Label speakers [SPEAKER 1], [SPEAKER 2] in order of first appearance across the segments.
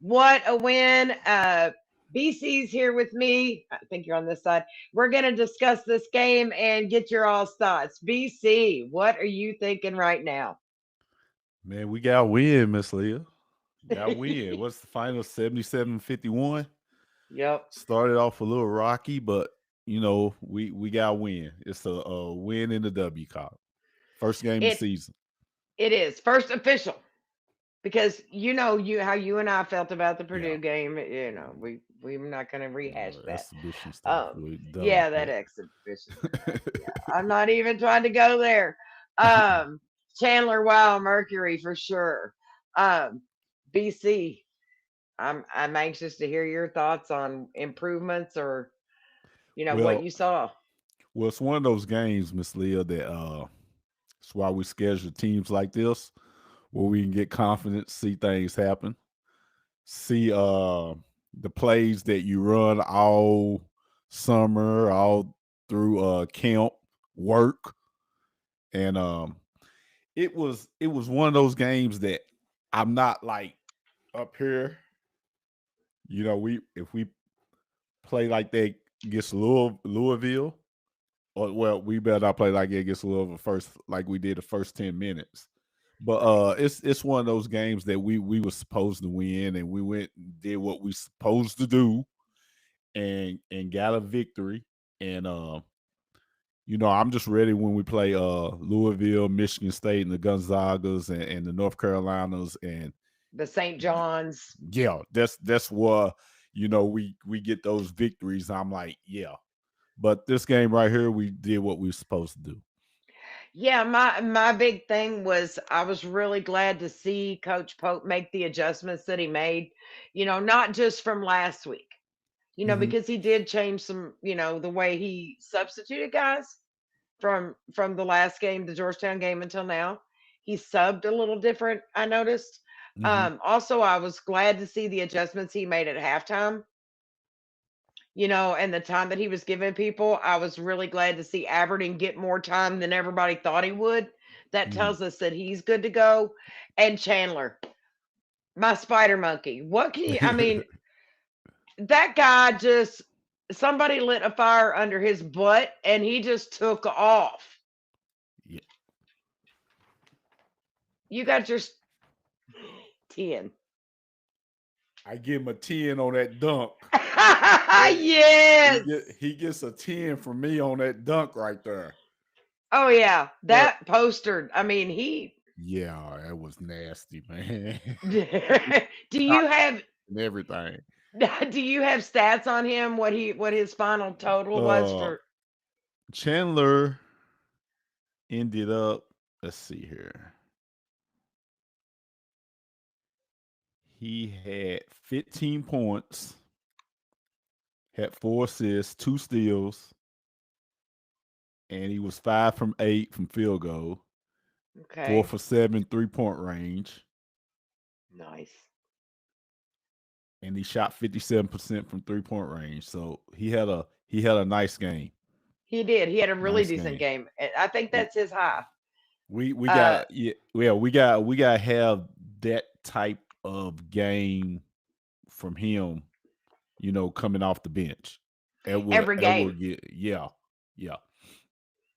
[SPEAKER 1] What a win. BC's here with me. I think you're on this side. We're going to discuss this game and get your all thoughts. BC, what are you thinking right now?
[SPEAKER 2] Man, we got a win, Miss Leah. Got a win. What's the final? 77-51.
[SPEAKER 1] Yep.
[SPEAKER 2] Started off a little rocky, but we got a win. It's a win in the W Cup. First game of the
[SPEAKER 1] It
[SPEAKER 2] season.
[SPEAKER 1] it is first official because you how you and I felt about the
[SPEAKER 2] Yeah.
[SPEAKER 1] Purdue game. We're not going to rehash that.
[SPEAKER 2] Exhibition stuff.
[SPEAKER 1] Um,
[SPEAKER 2] We done
[SPEAKER 1] yeah,
[SPEAKER 2] with
[SPEAKER 1] that
[SPEAKER 2] that.
[SPEAKER 1] exhibition stuff. Yeah, I'm not even trying to go there. Um, Chandler, wow, Mercury for sure. Um, BC, I'm anxious to hear your thoughts on improvements or what
[SPEAKER 2] well,
[SPEAKER 1] you saw.
[SPEAKER 2] well, it's one of those games, Miss Leah, that it's why we schedule teams like this where we can get confidence, see things happen, see the plays that you run all summer, all through camp work, and it was one of those games that I'm not like up here. We if we play like that against Louisville, or well, we better not play like that against Louisville first, like we did the first 10 minutes. But it's one of those games that we were supposed to win, and we went and did what we supposed to do, and got a victory. And I'm just ready when we play Louisville, Michigan State, and the Gonzagas, and the North Carolinas, and
[SPEAKER 1] The St. John's.
[SPEAKER 2] yeah, that's where we get those victories. I'm like, yeah. But this game right here, we did what we were supposed to do.
[SPEAKER 1] Yeah, my big thing was I was really glad to see Coach Pope make the adjustments that he made, not just from last week,
[SPEAKER 2] Hmm.
[SPEAKER 1] because he did change some, the way he substituted guys from the last game, the Georgetown game until now. He subbed a little different, I noticed.
[SPEAKER 2] Hmm.
[SPEAKER 1] Also, I was glad to see the adjustments he made at halftime, and the time that he was giving people. I was really glad to see Aberdeen get more time than everybody thought he would. That
[SPEAKER 2] Hmm.
[SPEAKER 1] tells us that he's good to go. And Chandler, my spider monkey. What can you, I mean, that guy just, somebody lit a fire under his butt and he just took off.
[SPEAKER 2] Yeah,
[SPEAKER 1] You got your 10.
[SPEAKER 2] I give him a 10 on that dunk. He
[SPEAKER 1] Yes.
[SPEAKER 2] get he gets a 10 from me on that dunk right there.
[SPEAKER 1] Oh yeah,
[SPEAKER 2] But
[SPEAKER 1] that poster. I mean, he.
[SPEAKER 2] yeah, that was nasty, man.
[SPEAKER 1] do you have
[SPEAKER 2] And everything.
[SPEAKER 1] do you have stats on him? What his final total was
[SPEAKER 2] Uh,
[SPEAKER 1] for?
[SPEAKER 2] Chandler ended up. Let's see here. He had 15 points, had 4 assists, 2 steals, and he was 5 from 8 from field goal, four
[SPEAKER 1] Okay,
[SPEAKER 2] for seven 3-point range,
[SPEAKER 1] nice.
[SPEAKER 2] and he shot 57% from 3-point range. So he had a nice game.
[SPEAKER 1] He did. He had a really
[SPEAKER 2] Nice
[SPEAKER 1] decent
[SPEAKER 2] game.
[SPEAKER 1] game. And I think
[SPEAKER 2] We
[SPEAKER 1] that's his high.
[SPEAKER 2] we
[SPEAKER 1] Uh,
[SPEAKER 2] got yeah, we got to have that type of game from him. Coming off the bench.
[SPEAKER 1] every
[SPEAKER 2] It will
[SPEAKER 1] game.
[SPEAKER 2] get yeah, yeah.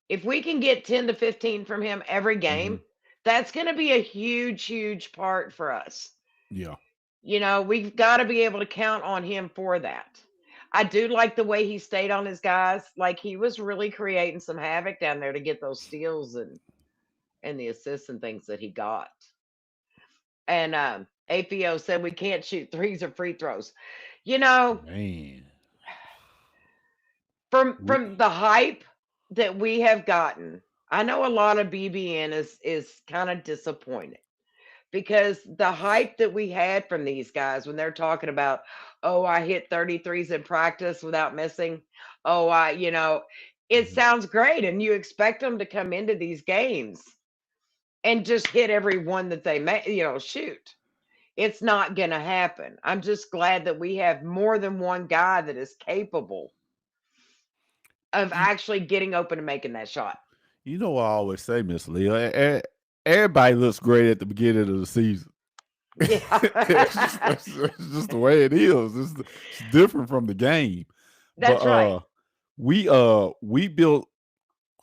[SPEAKER 1] If we can get 10 to 15 from him every
[SPEAKER 2] Hmm.
[SPEAKER 1] game, that's going to be a huge, huge part for us.
[SPEAKER 2] Yeah.
[SPEAKER 1] We've got to be able to count on him for that. I do like the way he stayed on his guys. Like he was really creating some havoc down there to get those steals and the assists and things that he got. And APO said we can't shoot threes or free throws. You know,
[SPEAKER 2] Man. We
[SPEAKER 1] from the hype that we have gotten, I know a lot of BBN is kind of disappointed because the hype that we had from these guys when they're talking about, oh, I hit 33s in practice without missing. Oh, it
[SPEAKER 2] Mhm.
[SPEAKER 1] sounds great. And you expect them to come into these games and just hit every one that they may, shoot. It's not going to happen. I'm just glad that we have more than one guy that is capable of
[SPEAKER 2] you,
[SPEAKER 1] actually getting open and making that shot.
[SPEAKER 2] you know what I always say, Miss Leo. Everybody looks great at the beginning of the season.
[SPEAKER 1] Yeah.
[SPEAKER 2] That's just the way it is. It's different from the game. But
[SPEAKER 1] That's right.
[SPEAKER 2] we built.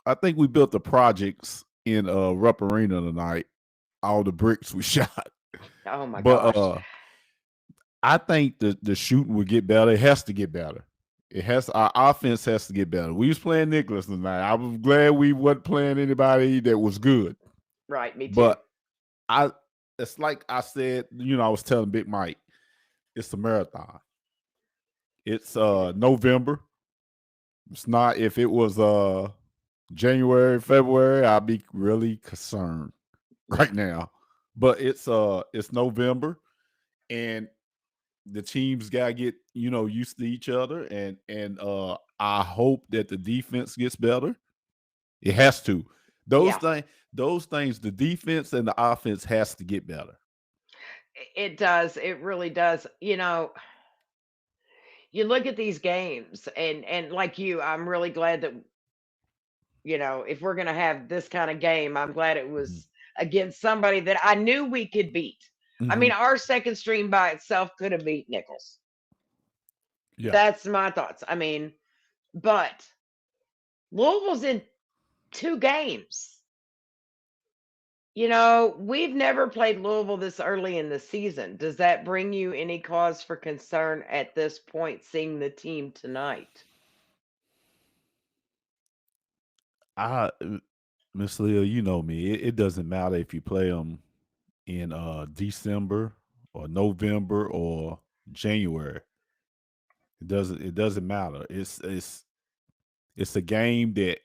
[SPEAKER 2] I think we built the projects in Rupp Arena tonight. All the bricks we shot.
[SPEAKER 1] Oh my
[SPEAKER 2] But
[SPEAKER 1] gosh.
[SPEAKER 2] I think the shooting will get better. It has to get better. It has our offense has to get better. We was playing Nicholls tonight. I was glad we wasn't playing anybody that was good.
[SPEAKER 1] Right, me too.
[SPEAKER 2] But I it's like I said, I was telling Big Mike, it's a marathon. It's November. It's not if it was January, February, I'd be really concerned right now. But it's November and the teams gotta get used to each other and I hope that the defense gets better. It has to. Those
[SPEAKER 1] Yeah,
[SPEAKER 2] things, the defense and the offense has to get better.
[SPEAKER 1] it does. It really does. You look at these games and like you, I'm really glad that if we're going to have this kind of game, I'm glad it
[SPEAKER 2] Mhm.
[SPEAKER 1] was against somebody that I knew we could beat. I mean,
[SPEAKER 2] Mhm.
[SPEAKER 1] our second string by itself could have beat Nichols.
[SPEAKER 2] Yeah.
[SPEAKER 1] That's my thoughts. I mean, but Louisville's in 2 games. We've never played Louisville this early in the season. Does that bring you any cause for concern at this point, seeing the team tonight?
[SPEAKER 2] I Miss Leah, you know me. It doesn't matter if you play them in December or November or January. It doesn't matter. It's a game that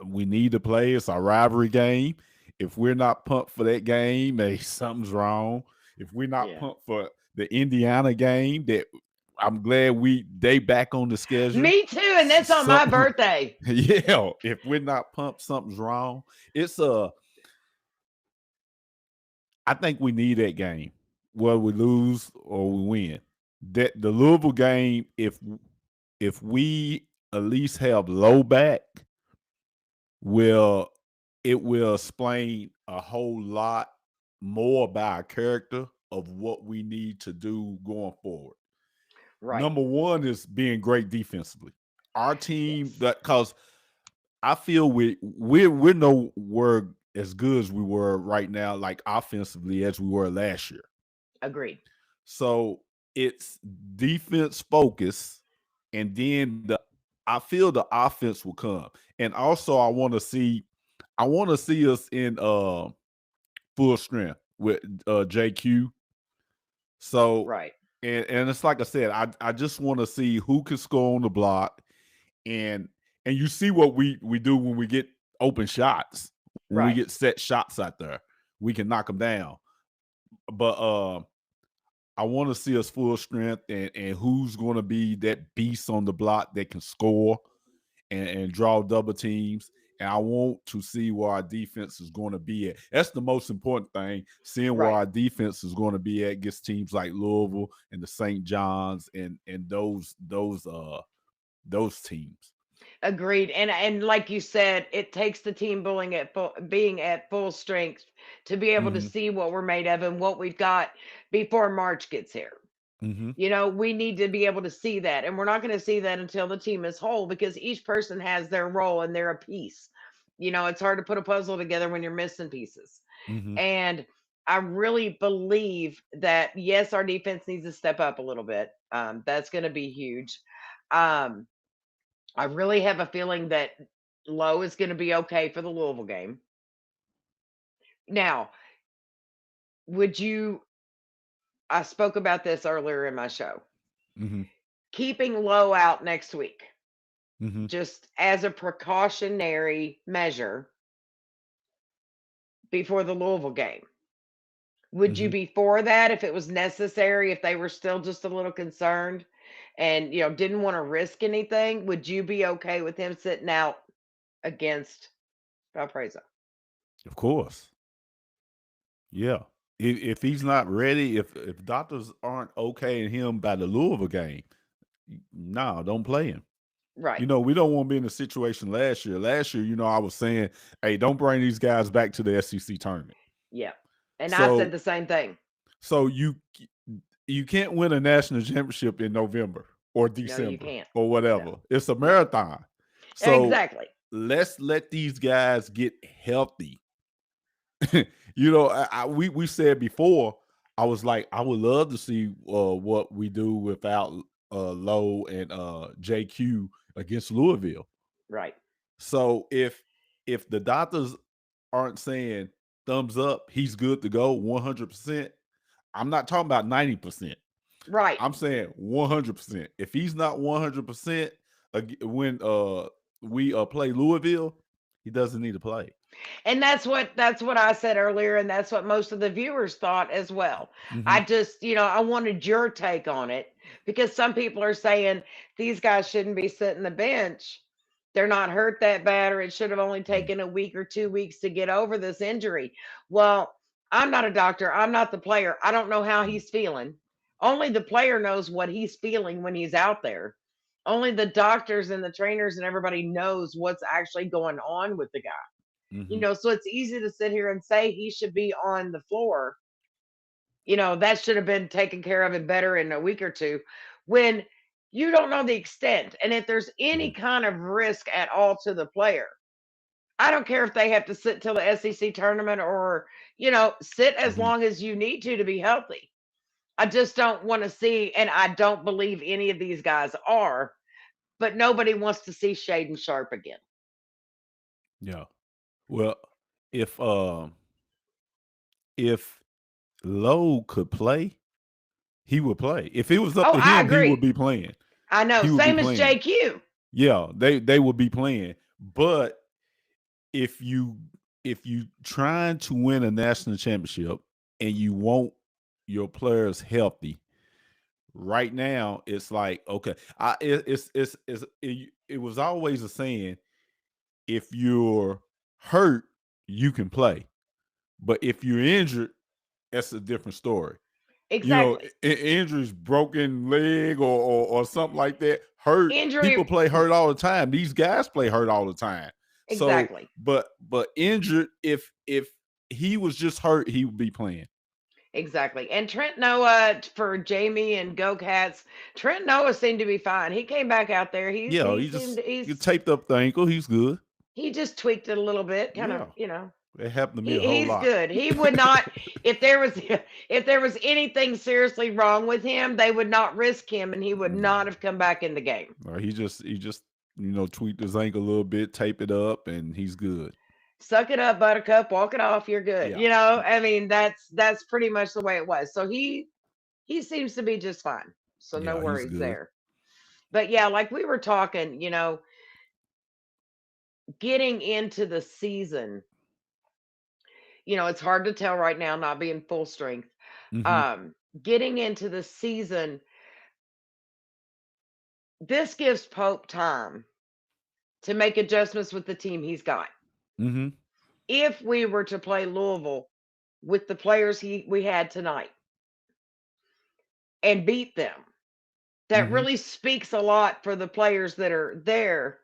[SPEAKER 2] we need to play. It's a rivalry game. If we're not pumped for that game, hey, something's wrong. If we're not
[SPEAKER 1] Yeah.
[SPEAKER 2] pumped for the Indiana game, that I'm glad they back on the schedule.
[SPEAKER 1] Me too, and that's on my
[SPEAKER 2] Something,
[SPEAKER 1] birthday.
[SPEAKER 2] yeah. If we're not pumped, something's wrong. It's I think we need that game, whether we lose or we win. That the Louisville game, if we at least have low back, will it will explain a whole lot more about our character of what we need to do going forward.
[SPEAKER 1] Right.
[SPEAKER 2] Number one is being great defensively. Our team,
[SPEAKER 1] Yes.
[SPEAKER 2] that because I feel we're nowhere as good as we were right now, like offensively as we were last year.
[SPEAKER 1] Agreed.
[SPEAKER 2] So it's defense focus, and then I feel the offense will come. And also I want to see us in full strength with JQ. So
[SPEAKER 1] Right.
[SPEAKER 2] and it's like I said, I just want to see who can score on the block and you see what we do when we get open shots. When we
[SPEAKER 1] Right.
[SPEAKER 2] get set shots out there, we can knock them down. But I want to see us full strength and who's going to be that beast on the block that can score and draw double teams. And I want to see where our defense is going to be at. That's the most important thing, seeing where
[SPEAKER 1] Right.
[SPEAKER 2] our defense is going to be at against teams like Louisville and the St. John's and those teams.
[SPEAKER 1] Agreed. And like you said, it takes the team being at full strength to be able to
[SPEAKER 2] Mm-hmm.
[SPEAKER 1] see what we're made of and what we've got before March gets here.
[SPEAKER 2] Mm-hmm.
[SPEAKER 1] We need to be able to see that. And we're not going to see that until the team is whole because each person has their role and they're a piece. It's hard to put a puzzle together when you're missing pieces.
[SPEAKER 2] Mm-hmm.
[SPEAKER 1] And I really believe that, yes, our defense needs to step up a little bit. That's going to be huge. Um, I really have a feeling that Lowe is going to be okay for the Louisville game. Now, would you, I spoke about this earlier in my show,
[SPEAKER 2] Mm-hmm.
[SPEAKER 1] keeping Lowe out next week,
[SPEAKER 2] Mm-hmm.
[SPEAKER 1] just as a precautionary measure before the Louisville game. Would you
[SPEAKER 2] Mm-hmm.
[SPEAKER 1] be for that if it was necessary, if they were still just a little concerned and, didn't want to risk anything? Would you be okay with him sitting out against Valparaiso?
[SPEAKER 2] Of course. Yeah. If he's not ready, if doctors aren't okay in him by the Louisville game, no, don't play him.
[SPEAKER 1] Right.
[SPEAKER 2] We don't want to be in a situation last year. Last year, I was saying, hey, don't bring these guys back to the SEC tournament.
[SPEAKER 1] Yeah. And I said
[SPEAKER 2] So
[SPEAKER 1] the same thing.
[SPEAKER 2] so you can't win a national championship in November or
[SPEAKER 1] No, you
[SPEAKER 2] December
[SPEAKER 1] can't.
[SPEAKER 2] or
[SPEAKER 1] No,
[SPEAKER 2] whatever. It's a
[SPEAKER 1] no.
[SPEAKER 2] marathon. So
[SPEAKER 1] Exactly.
[SPEAKER 2] let's let these guys get healthy. You know, we said before, I was like, I would love to see what we do without Lowe and JQ against Louisville.
[SPEAKER 1] Right.
[SPEAKER 2] So if the doctors aren't saying thumbs up, he's good to go 100%. I'm not talking about 90%.
[SPEAKER 1] Right.
[SPEAKER 2] I'm saying 100%. If he's not 100% when we play Louisville, he doesn't need to play.
[SPEAKER 1] And that's what I said earlier, and that's what most of the viewers thought as well.
[SPEAKER 2] Mm-hmm.
[SPEAKER 1] I just, I wanted your take on it because some people are saying these guys shouldn't be sitting the bench. They're not hurt that bad, or it should have only taken a week or 2 weeks to get over this injury. Well, I'm not a doctor. I'm not the player. I don't know how he's feeling. Only the player knows what he's feeling when he's out there. Only the doctors and the trainers and everybody knows what's actually going on with the guy.
[SPEAKER 2] Mm-hmm.
[SPEAKER 1] So it's easy to sit here and say he should be on the floor. That should have been taken care of and better in a week or two when you don't know the extent. And if there's any kind of risk at all to the player, I don't care if they have to sit till the SEC tournament or, sit as
[SPEAKER 2] Mm-hmm.
[SPEAKER 1] long as you need to be healthy. I just don't want to see, and I don't believe any of these guys are, but nobody wants to see Shaden Sharp again.
[SPEAKER 2] Yeah. Well, if if Lowe could play, he would play. If it was up
[SPEAKER 1] Oh,
[SPEAKER 2] to
[SPEAKER 1] I
[SPEAKER 2] him, he would
[SPEAKER 1] agree.
[SPEAKER 2] be playing.
[SPEAKER 1] I know.
[SPEAKER 2] He would be
[SPEAKER 1] Same as
[SPEAKER 2] playing.
[SPEAKER 1] JQ.
[SPEAKER 2] Yeah, they would be playing. But if you trying to win a national championship and you want your players healthy, right now it's like, okay, it was always a saying, if you're hurt, you can play. But if you're injured, that's a different story.
[SPEAKER 1] Exactly.
[SPEAKER 2] Injuries, broken leg or something like that, hurt. People
[SPEAKER 1] Injury.
[SPEAKER 2] play hurt all the time. These guys play hurt all the time. So,
[SPEAKER 1] Exactly.
[SPEAKER 2] but injured, if he was just hurt, he would be playing.
[SPEAKER 1] Exactly. And Trent Noah for Jamie and Go Cats. Trent Noah seemed to be fine. He came back out there.
[SPEAKER 2] Yeah,
[SPEAKER 1] He seemed
[SPEAKER 2] you taped up the ankle. He's good.
[SPEAKER 1] he just tweaked it a little bit, kind of,
[SPEAKER 2] Yeah, it happened to me a whole
[SPEAKER 1] he's
[SPEAKER 2] lot.
[SPEAKER 1] good. He would not if there was if there was anything seriously wrong with him, they would not risk him and he would not have come back in the game.
[SPEAKER 2] He just tweaked his ankle a little bit, tape it up, and he's good.
[SPEAKER 1] Suck it up, buttercup, walk it off, you're good.
[SPEAKER 2] Yeah,
[SPEAKER 1] I mean, that's pretty much the way it was. So he seems to be just fine. So no
[SPEAKER 2] yeah, he's
[SPEAKER 1] worries
[SPEAKER 2] good.
[SPEAKER 1] there. But yeah, like we were talking, getting into the season, it's hard to tell right now, not being full strength.
[SPEAKER 2] Mm-hmm.
[SPEAKER 1] Getting into the season, this gives Pope time to make adjustments with the team he's got.
[SPEAKER 2] Mm-hmm.
[SPEAKER 1] If we were to play Louisville with the players we had tonight and beat them, that
[SPEAKER 2] Mm-hmm.
[SPEAKER 1] really speaks a lot for the players that are there,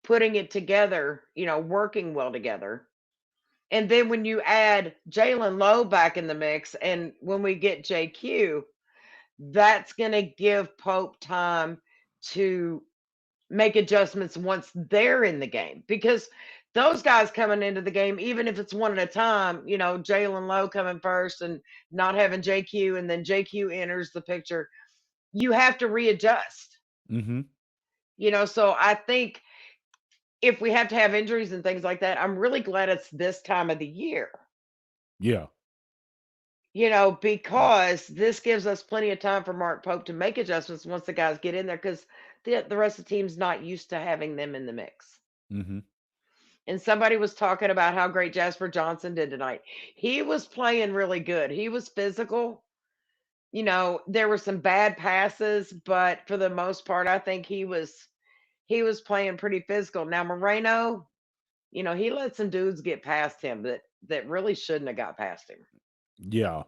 [SPEAKER 1] putting it together, working well together. And then when you add Jalen Lowe back in the mix, and when we get JQ, that's going to give Pope time to make adjustments once they're in the game. Because those guys coming into the game, even if it's one at a time, Jalen Lowe coming first and not having JQ, and then JQ enters the picture, you have to readjust.
[SPEAKER 2] Mm-hmm.
[SPEAKER 1] So I think if we have to have injuries and things like that, I'm really glad it's this time of the year.
[SPEAKER 2] Yeah.
[SPEAKER 1] Because this gives us plenty of time for Mark Pope to make adjustments once the guys get in there, because the rest of the team's not used to having them in the mix.
[SPEAKER 2] Mm-hmm.
[SPEAKER 1] And somebody was talking about how great Jasper Johnson did tonight. He was playing really good. He was physical. There were some bad passes, but for the most part, I think he was playing pretty physical. Now Moreno, he let some dudes get past him that really shouldn't have got past him.
[SPEAKER 2] Yeah.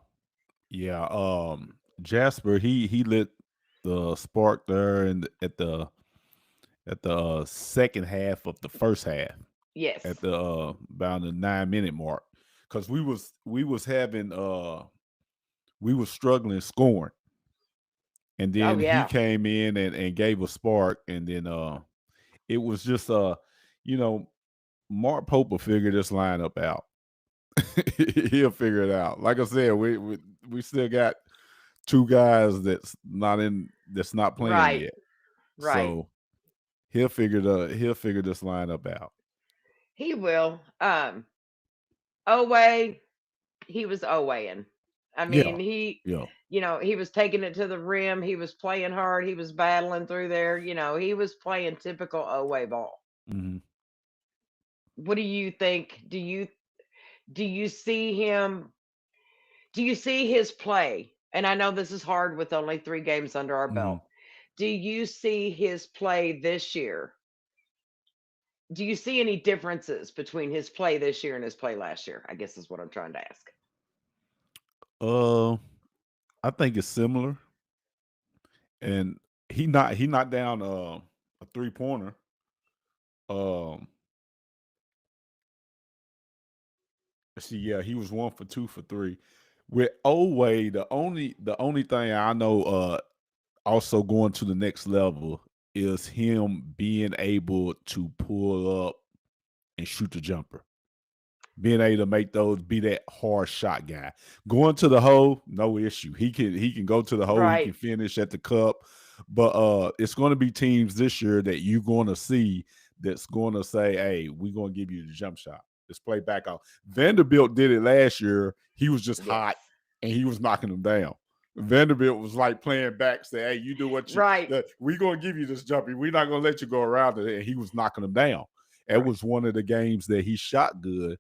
[SPEAKER 2] Yeah. Jasper, he lit the spark there at the second half of the first half,
[SPEAKER 1] Yes.
[SPEAKER 2] at the about the 9-minute mark, because we was having we was struggling scoring, and
[SPEAKER 1] Oh
[SPEAKER 2] then he
[SPEAKER 1] yeah.
[SPEAKER 2] came in and gave a spark, and then it was just you know, Mark Pope will figure this lineup out. He'll figure it out. Like I said, we still got two guys that's not playing
[SPEAKER 1] Right.
[SPEAKER 2] yet.
[SPEAKER 1] Right.
[SPEAKER 2] So he'll figure this lineup out.
[SPEAKER 1] He will. Oway, he was Owaying. I
[SPEAKER 2] Yeah.
[SPEAKER 1] mean, he,
[SPEAKER 2] Yeah.
[SPEAKER 1] he was taking it to the rim. He was playing hard. He was battling through there. He was playing typical Oway ball.
[SPEAKER 2] Hmm.
[SPEAKER 1] What do you think? Do you see him? Do you see his play? And I know this is hard with only 3 games under our
[SPEAKER 2] Hmm.
[SPEAKER 1] belt. Do you see his play this year? Do you see any differences between his play this year and his play last year? I guess is what I'm trying to ask.
[SPEAKER 2] Uh, I think it's similar, and he knocked down a 3-pointer. Um, let's see, yeah, he was 1 for 2 for 3. With Oway, the only thing I know also going to the next level is him being able to pull up and shoot the jumper. Being able to make those, be that hard shot guy. Going to the hole, no issue. He can go to the hole, he can
[SPEAKER 1] Right,
[SPEAKER 2] finish at the cup. But it's going to be teams this year that you're going to see that's going to say, hey, we're going to give you the jump shot. Let's play back out. Vanderbilt did it last year. He was just
[SPEAKER 1] yes,
[SPEAKER 2] hot and he was knocking them down. Vanderbilt was like playing back, say, hey, you do what
[SPEAKER 1] right,
[SPEAKER 2] we're going to give you this jumper. We're not going to let you go around it. And he was knocking them down. It
[SPEAKER 1] right,
[SPEAKER 2] was one of the games that he shot good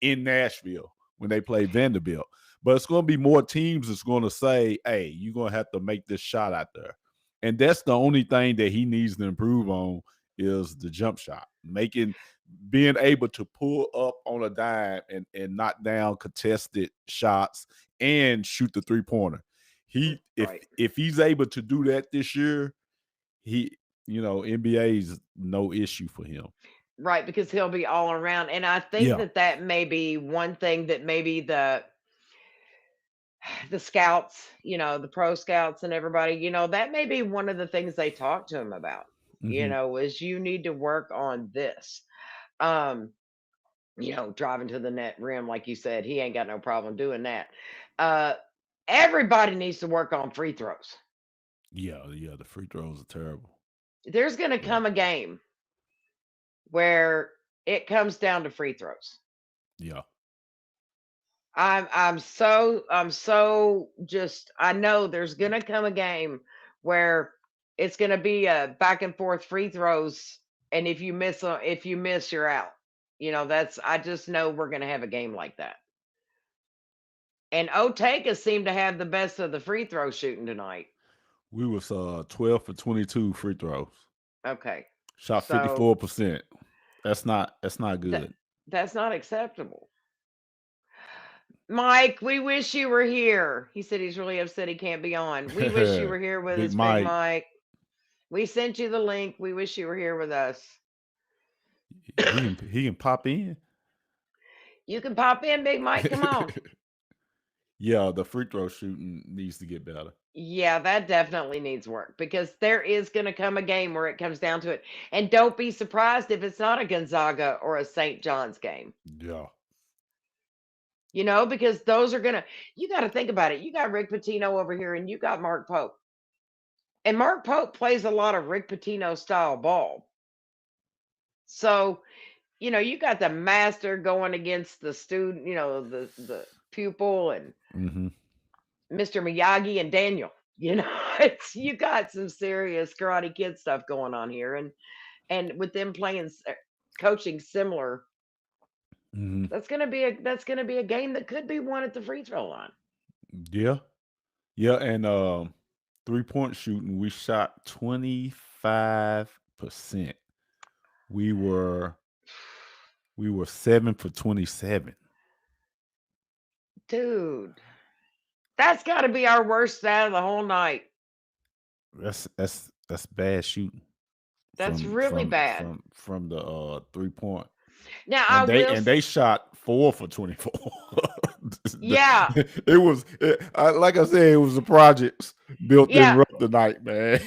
[SPEAKER 2] in Nashville when they play Vanderbilt. But it's going to be more teams that's going to say, hey, you're going to have to make this shot out there. And that's the only thing that he needs to improve on is the jump shot. Being able to pull up on a dime and knock down contested shots and shoot the 3-pointer.
[SPEAKER 1] right,
[SPEAKER 2] If he's able to do that this year, NBA's no issue for him.
[SPEAKER 1] right. Because he'll be all around, and I think
[SPEAKER 2] Yeah.
[SPEAKER 1] that may be one thing that maybe the scouts, the pro scouts and everybody, that may be one of the things they talk to him about.
[SPEAKER 2] Hmm.
[SPEAKER 1] Is you need to work on this. Um, driving to the net rim, like you said, he ain't got no problem doing that. Uh, Everybody needs to work on free throws.
[SPEAKER 2] Yeah, yeah, the free throws are terrible.
[SPEAKER 1] There's going to
[SPEAKER 2] Yeah,
[SPEAKER 1] come a game where it comes down to free throws.
[SPEAKER 2] yeah.
[SPEAKER 1] I'm so just I know there's going to come a game where it's going to be a back and forth free throws, and if you miss you're out. That's I just know we're going to have a game like that. And Otaka seemed to have the best of the free throw shooting tonight.
[SPEAKER 2] We was 12 for 22 free throws.
[SPEAKER 1] Okay.
[SPEAKER 2] Shot
[SPEAKER 1] So
[SPEAKER 2] 54%. That's not
[SPEAKER 1] that
[SPEAKER 2] good.
[SPEAKER 1] that's not acceptable. Mike, we wish you were here. He said he's really upset he can't be on. We wish you were here with
[SPEAKER 2] Big
[SPEAKER 1] us, Big
[SPEAKER 2] Mike,
[SPEAKER 1] Mike. We sent you the link. We wish you were here with us.
[SPEAKER 2] he can pop in.
[SPEAKER 1] You can pop in, Big Mike. Come on.
[SPEAKER 2] Yeah, the free throw shooting needs to get better.
[SPEAKER 1] Yeah, that definitely needs work because there is going to come a game where it comes down to it. And don't be surprised if it's not a Gonzaga or a St. John's game.
[SPEAKER 2] Yeah.
[SPEAKER 1] Because those are you got to think about it. You got Rick Pitino over here and you got Mark Pope. And Mark Pope plays a lot of Rick Pitino style ball. So, you got the master going against the student, the pupil and
[SPEAKER 2] Hmm.
[SPEAKER 1] Mr. Miyagi and Daniel. It's you got some serious Karate Kid stuff going on here, and with them playing coaching similar,
[SPEAKER 2] Hmm.
[SPEAKER 1] that's gonna be a game that could be won at the free throw line.
[SPEAKER 2] Yeah. Yeah, and 3-point shooting, we shot 25%. We were we were 7 for 27.
[SPEAKER 1] Dude, that's got to be our worst out of the whole night.
[SPEAKER 2] That's bad shooting
[SPEAKER 1] That's
[SPEAKER 2] from
[SPEAKER 1] really
[SPEAKER 2] from
[SPEAKER 1] bad.
[SPEAKER 2] from from the 3-point.
[SPEAKER 1] Now I
[SPEAKER 2] And they
[SPEAKER 1] will.
[SPEAKER 2] and they shot 4 for 24.
[SPEAKER 1] Yeah,
[SPEAKER 2] Like I said, it was the projects built in
[SPEAKER 1] yeah.
[SPEAKER 2] rough tonight, man.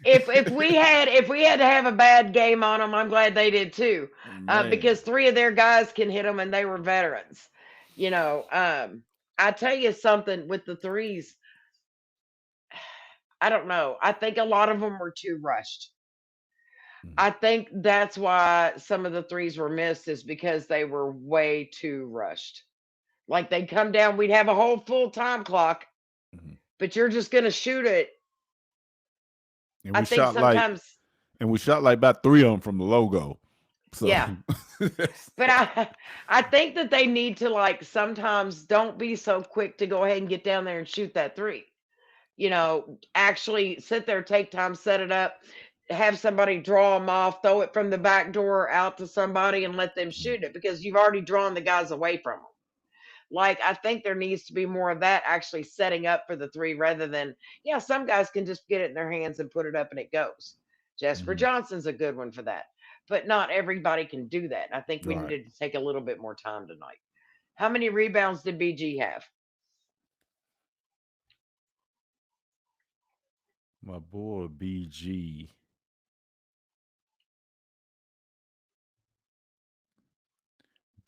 [SPEAKER 1] If we had to have a bad game on them, I'm glad they did too,
[SPEAKER 2] Man.
[SPEAKER 1] because three of their guys can hit them, and they were veterans. You know, I tell you something with the threes. I don't know. I think a lot of them were too rushed.
[SPEAKER 2] Mhm,
[SPEAKER 1] I think that's why some of the threes were missed is because they were way too rushed. Like they'd come down, we'd have a whole full time clock,
[SPEAKER 2] mhm.
[SPEAKER 1] but you're just gonna shoot it.
[SPEAKER 2] And
[SPEAKER 1] I
[SPEAKER 2] we
[SPEAKER 1] think
[SPEAKER 2] shot like
[SPEAKER 1] sometimes,
[SPEAKER 2] about 3 of them from the logo. So
[SPEAKER 1] yeah. But I think that they need to like sometimes don't be so quick to go ahead and get down there and shoot that three. Actually sit there, take time, set it up, have somebody draw them off, throw it from the back door out to somebody and let them shoot it because you've already drawn the guys away from them. Like, I think there needs to be more of that actually setting up for the three rather than, yeah, some guys can just get it in their hands and put it up and it goes. Jesper
[SPEAKER 2] Mhm.
[SPEAKER 1] Johnson's a good one for that. But not everybody can do that. I think we
[SPEAKER 2] Right.
[SPEAKER 1] needed to take a little bit more time tonight. How many rebounds did BG have?
[SPEAKER 2] My boy BG,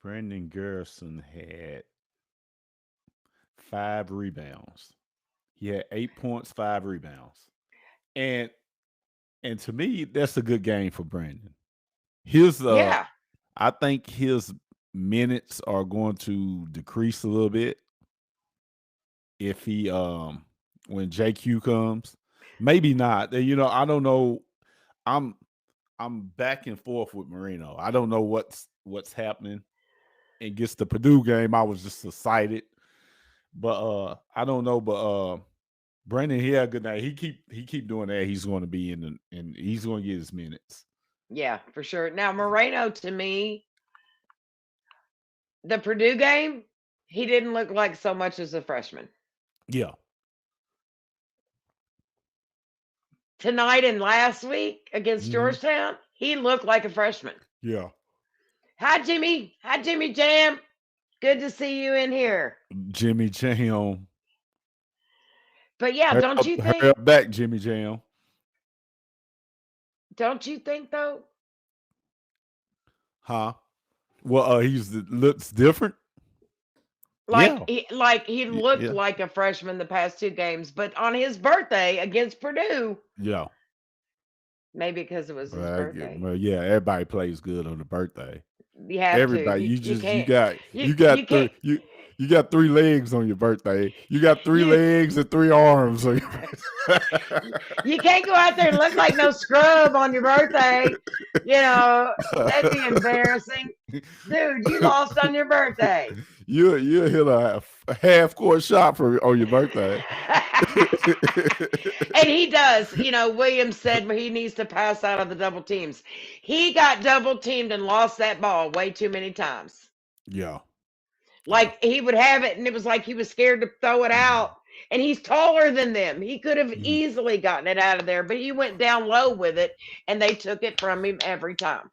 [SPEAKER 2] Brandon Garrison had 5 rebounds. He had 8 points, 5 rebounds. And and to me, that's a good game for Brandon. His
[SPEAKER 1] Yeah.
[SPEAKER 2] I think his minutes are going to decrease a little bit if he when JQ comes. Maybe not. I don't know. I'm I'm back and forth with Marino. I don't know what's happening. Against the Purdue game, I was just excited. But I don't know. But Brandon, he had a good night. He keep doing that. He's going to be and he's going to get his minutes.
[SPEAKER 1] Yeah, for sure. Now, Moreno, to me, the Purdue game, he didn't look like so much as a freshman.
[SPEAKER 2] Yeah.
[SPEAKER 1] Tonight and last week against
[SPEAKER 2] Hmm.
[SPEAKER 1] Georgetown, he looked like a freshman.
[SPEAKER 2] Yeah.
[SPEAKER 1] Hi, Jimmy. Hi, Jimmy Jam. Good to see you in here.
[SPEAKER 2] Jimmy Jam.
[SPEAKER 1] But yeah,
[SPEAKER 2] Hurry up back, Jimmy Jam.
[SPEAKER 1] don't you think though?
[SPEAKER 2] Huh? Well, looks different.
[SPEAKER 1] Like
[SPEAKER 2] Yeah.
[SPEAKER 1] he looked
[SPEAKER 2] Yeah.
[SPEAKER 1] like a freshman the past two games, but on his birthday against Purdue,
[SPEAKER 2] Yeah.
[SPEAKER 1] maybe because it was his birthday.
[SPEAKER 2] Well, yeah, everybody plays good on the birthday.
[SPEAKER 1] You have to.
[SPEAKER 2] Everybody,
[SPEAKER 1] You
[SPEAKER 2] you
[SPEAKER 1] can't.
[SPEAKER 2] got
[SPEAKER 1] You you can't.
[SPEAKER 2] you got 3 legs on your birthday. You got 3
[SPEAKER 1] You
[SPEAKER 2] legs and 3 arms on your birthday.
[SPEAKER 1] you can't go out there and look like no scrub on your birthday. That'd be embarrassing. Dude, you lost on your birthday.
[SPEAKER 2] you hit a half court shot on your birthday.
[SPEAKER 1] And he does. Williams said he needs to pass out of the double teams. He got double teamed and lost that ball way too many times.
[SPEAKER 2] Yeah. Yeah.
[SPEAKER 1] Like he would have it, and it was like he was scared to throw it
[SPEAKER 2] Mhm.
[SPEAKER 1] out. And he's taller than them. He could have
[SPEAKER 2] Mhm.
[SPEAKER 1] easily gotten it out of there, but he went down low with it, and they took it from him every time.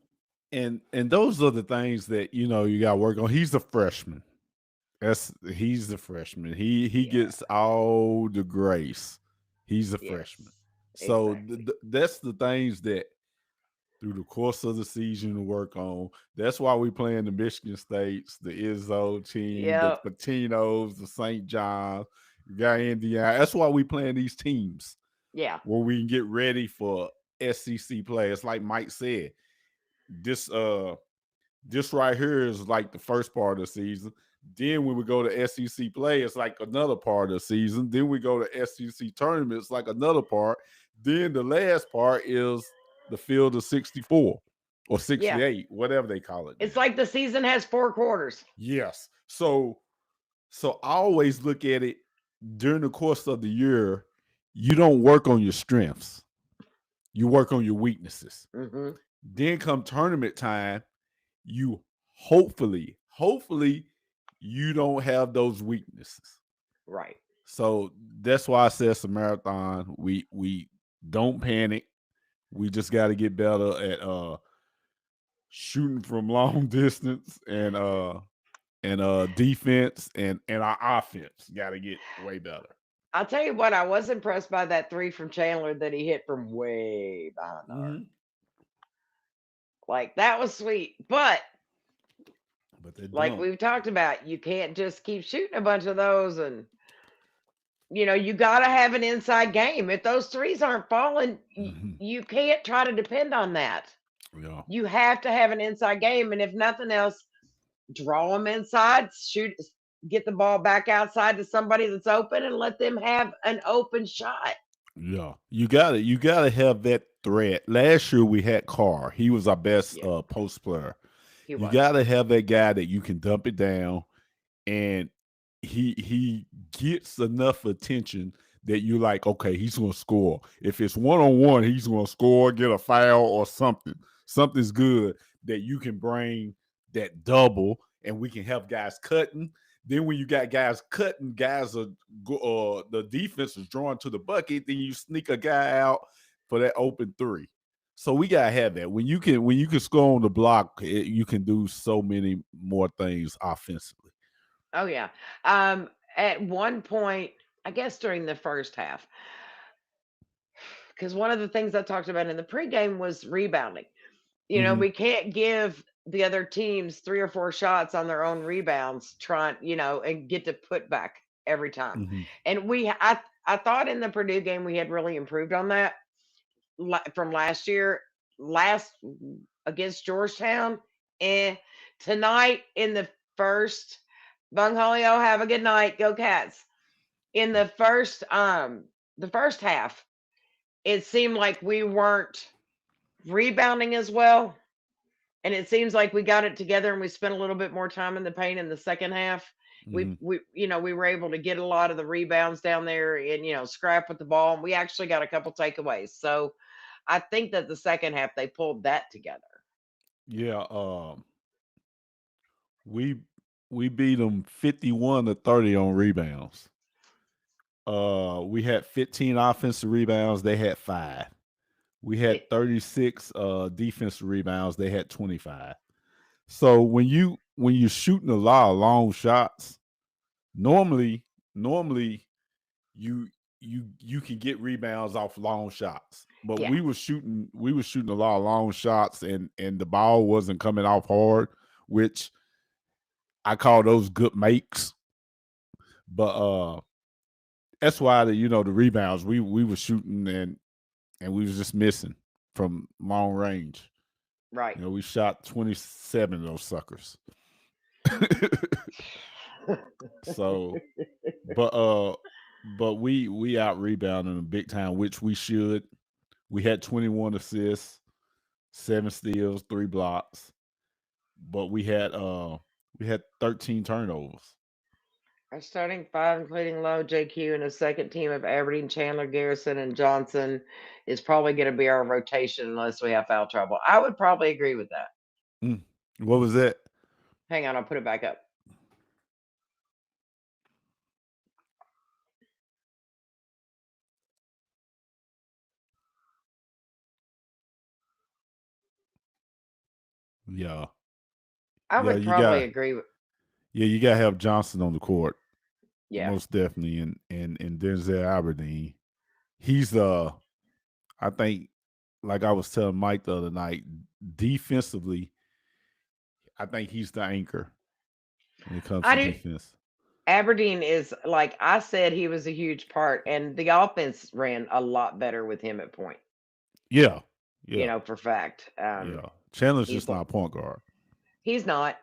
[SPEAKER 2] And those are the things that you got to work on. He's a freshman. He's the freshman. He
[SPEAKER 1] Yeah.
[SPEAKER 2] gets all the grace. He's a freshman.
[SPEAKER 1] Yes.
[SPEAKER 2] So
[SPEAKER 1] Exactly.
[SPEAKER 2] that's the things that through the course of the season to work on. That's why we playing the Michigan States, the Izzo team, the
[SPEAKER 1] Yep.
[SPEAKER 2] Patinos, the St. John's, you got Indiana. That's why we playing these teams
[SPEAKER 1] Yeah.
[SPEAKER 2] where we can get ready for SEC play. It's like Mike said. This this right here is like the first part of the season. Then when we go to SEC play, it's like another part of the season. Then we go to SEC tournament, it's like another part. Then the last part is the field of 64 or
[SPEAKER 1] Yeah.
[SPEAKER 2] 68, whatever they call it
[SPEAKER 1] It's
[SPEAKER 2] now.
[SPEAKER 1] like the season has 4 quarters.
[SPEAKER 2] Yes. So I always look at it during the course of the year, you don't work on your strengths. You work on your weaknesses.
[SPEAKER 1] Hmm.
[SPEAKER 2] Then come tournament time, you hopefully you don't have those weaknesses.
[SPEAKER 1] Right.
[SPEAKER 2] So that's why I said it's a marathon. We don't panic. We just got to get better at shooting from long distance and and defense and our offense got to get way better.
[SPEAKER 1] I'll tell you what, I was impressed by that three from Chandler that he hit from way behind the arc.
[SPEAKER 2] Mm-hmm.
[SPEAKER 1] Like that was sweet. But
[SPEAKER 2] But they're
[SPEAKER 1] like
[SPEAKER 2] dumb.
[SPEAKER 1] we've talked about, you can't just keep shooting a bunch of those and you got to have an inside game. If those threes aren't falling,
[SPEAKER 2] Mm-hmm.
[SPEAKER 1] you can't try to depend on that.
[SPEAKER 2] Yeah.
[SPEAKER 1] You have to have an inside game. And if nothing else, draw them inside, shoot, get the ball back outside to somebody that's open and let them have an open shot.
[SPEAKER 2] Yeah. You gotta have that threat. Last year we had Carr. He was our best
[SPEAKER 1] Yeah,
[SPEAKER 2] post player.
[SPEAKER 1] he
[SPEAKER 2] You
[SPEAKER 1] was.
[SPEAKER 2] gotta have that guy that you can dump it down and he gets enough attention that you're like, okay, he's gonna score. If it's 1-on-1, he's gonna score, get a foul or something. Something's good that you can bring that double, and we can have guys cutting. Then when you got guys cutting, guys are the defense is drawn to the bucket. Then you sneak a guy out for that open three. So we gotta have that. When you can score on the block, you can do so many more things offensively.
[SPEAKER 1] Oh yeah. At one point, I guess during the first half, because one of the things I talked about in the pregame was rebounding.
[SPEAKER 2] Mm-hmm.
[SPEAKER 1] We can't give the other teams three or four shots on their own rebounds, trying, and get to put back every time.
[SPEAKER 2] Mm-hmm.
[SPEAKER 1] And I thought in the Purdue game we had really improved on that from last year. Last against Georgetown, and tonight in the first, Bung Holio, have a good night, go Cats. In the first half, it seemed like we weren't rebounding as well. And it seems like we got it together and we spent a little bit more time in the paint in the second half.
[SPEAKER 2] Mm-hmm.
[SPEAKER 1] We were able to get a lot of the rebounds down there and scrap with the ball. And we actually got a couple takeaways. So I think that the second half they pulled that together.
[SPEAKER 2] Yeah. We we beat them 51-30 on rebounds. We had 15 offensive rebounds. They had 5. We had
[SPEAKER 1] It,
[SPEAKER 2] 36 defensive rebounds. They had 25. So when you're shooting a lot of long shots, normally you you can get rebounds off long shots. But
[SPEAKER 1] yeah,
[SPEAKER 2] we were shooting a lot of long shots and the ball wasn't coming off hard, which I call those good makes. But that's why the rebounds we were shooting and we was just missing from long range.
[SPEAKER 1] right.
[SPEAKER 2] We shot 27 of those suckers. So, but we out rebounding them big time, which we should. We had 21 assists, 7 steals, 3 blocks, but we had 13 turnovers.
[SPEAKER 1] Our starting five, including Lowe, JQ, and a second team of Aberdeen, Chandler, Garrison, and Johnson, is probably going to be our rotation unless we have foul trouble. I would probably agree with that.
[SPEAKER 2] Mm. What was that?
[SPEAKER 1] Hang on, I'll put it back up.
[SPEAKER 2] Yeah.
[SPEAKER 1] I
[SPEAKER 2] Yeah,
[SPEAKER 1] would
[SPEAKER 2] you
[SPEAKER 1] probably
[SPEAKER 2] got
[SPEAKER 1] agree with,
[SPEAKER 2] you got to have Johnson on the court.
[SPEAKER 1] yeah.
[SPEAKER 2] Most definitely, and Denzel Aberdeen. He's I think, like I was telling Mike the other night, defensively, I think he's the anchor when it comes
[SPEAKER 1] I
[SPEAKER 2] to
[SPEAKER 1] do.
[SPEAKER 2] defense.
[SPEAKER 1] Aberdeen is, like I said, he was a huge part, and the offense ran a lot better with him at point.
[SPEAKER 2] Yeah, yeah,
[SPEAKER 1] For fact.
[SPEAKER 2] yeah. Chandler's
[SPEAKER 1] He's
[SPEAKER 2] just not a point guard.
[SPEAKER 1] he's not.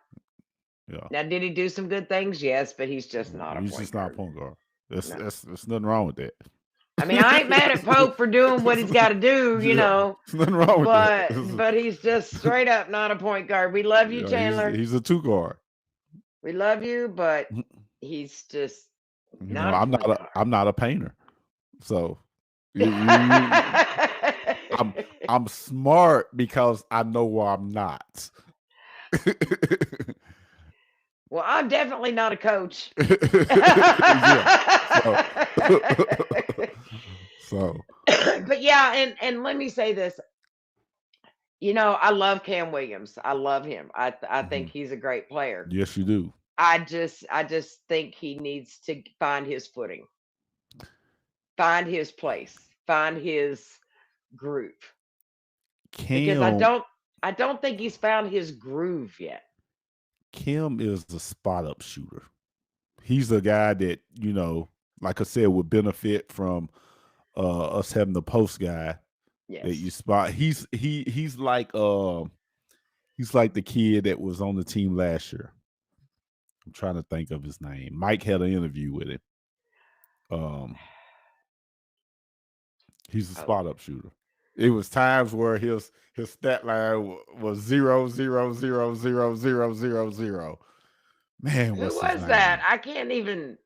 [SPEAKER 2] Yeah,
[SPEAKER 1] Now, did he do some good things? Yes, but he's just not a
[SPEAKER 2] he's
[SPEAKER 1] point
[SPEAKER 2] just not a
[SPEAKER 1] guard.
[SPEAKER 2] point guard. That's
[SPEAKER 1] No.
[SPEAKER 2] that's there's nothing wrong with that.
[SPEAKER 1] I mean, I ain't mad at Pope for doing what he's got to do,
[SPEAKER 2] Yeah, there's nothing wrong with
[SPEAKER 1] but
[SPEAKER 2] that.
[SPEAKER 1] but he's just straight up not a point guard. We love you,
[SPEAKER 2] Yeah, he's
[SPEAKER 1] Chandler.
[SPEAKER 2] he's a 2 guard.
[SPEAKER 1] We love you, but he's just not a
[SPEAKER 2] I'm not
[SPEAKER 1] point
[SPEAKER 2] a
[SPEAKER 1] guard.
[SPEAKER 2] I'm not a painter, so I'm smart because I know where I'm not.
[SPEAKER 1] Well, I'm definitely not a coach.
[SPEAKER 2] Yeah. So
[SPEAKER 1] But yeah, and let me say this. I love Cam Williams. I love him. I think
[SPEAKER 2] mhm.
[SPEAKER 1] he's a great player.
[SPEAKER 2] Yes, you do.
[SPEAKER 1] I just think he needs to find his footing, find his place, find his groove. Because I
[SPEAKER 2] Cam
[SPEAKER 1] don't I don't think he's found his groove yet.
[SPEAKER 2] Cam is a spot up shooter. He's a guy that, like I said, would benefit from us having the post guy that you
[SPEAKER 1] Yes.
[SPEAKER 2] spot. He's like the kid that was on the team last year. I'm trying to think of his name. Mike had an interview with him. Um, he's a
[SPEAKER 1] Oh,
[SPEAKER 2] spot up shooter. It was times where his stat line was 0 0 0 0 0 0 0 0. Man,
[SPEAKER 1] who
[SPEAKER 2] what's his
[SPEAKER 1] was that?
[SPEAKER 2] name?
[SPEAKER 1] I can't even.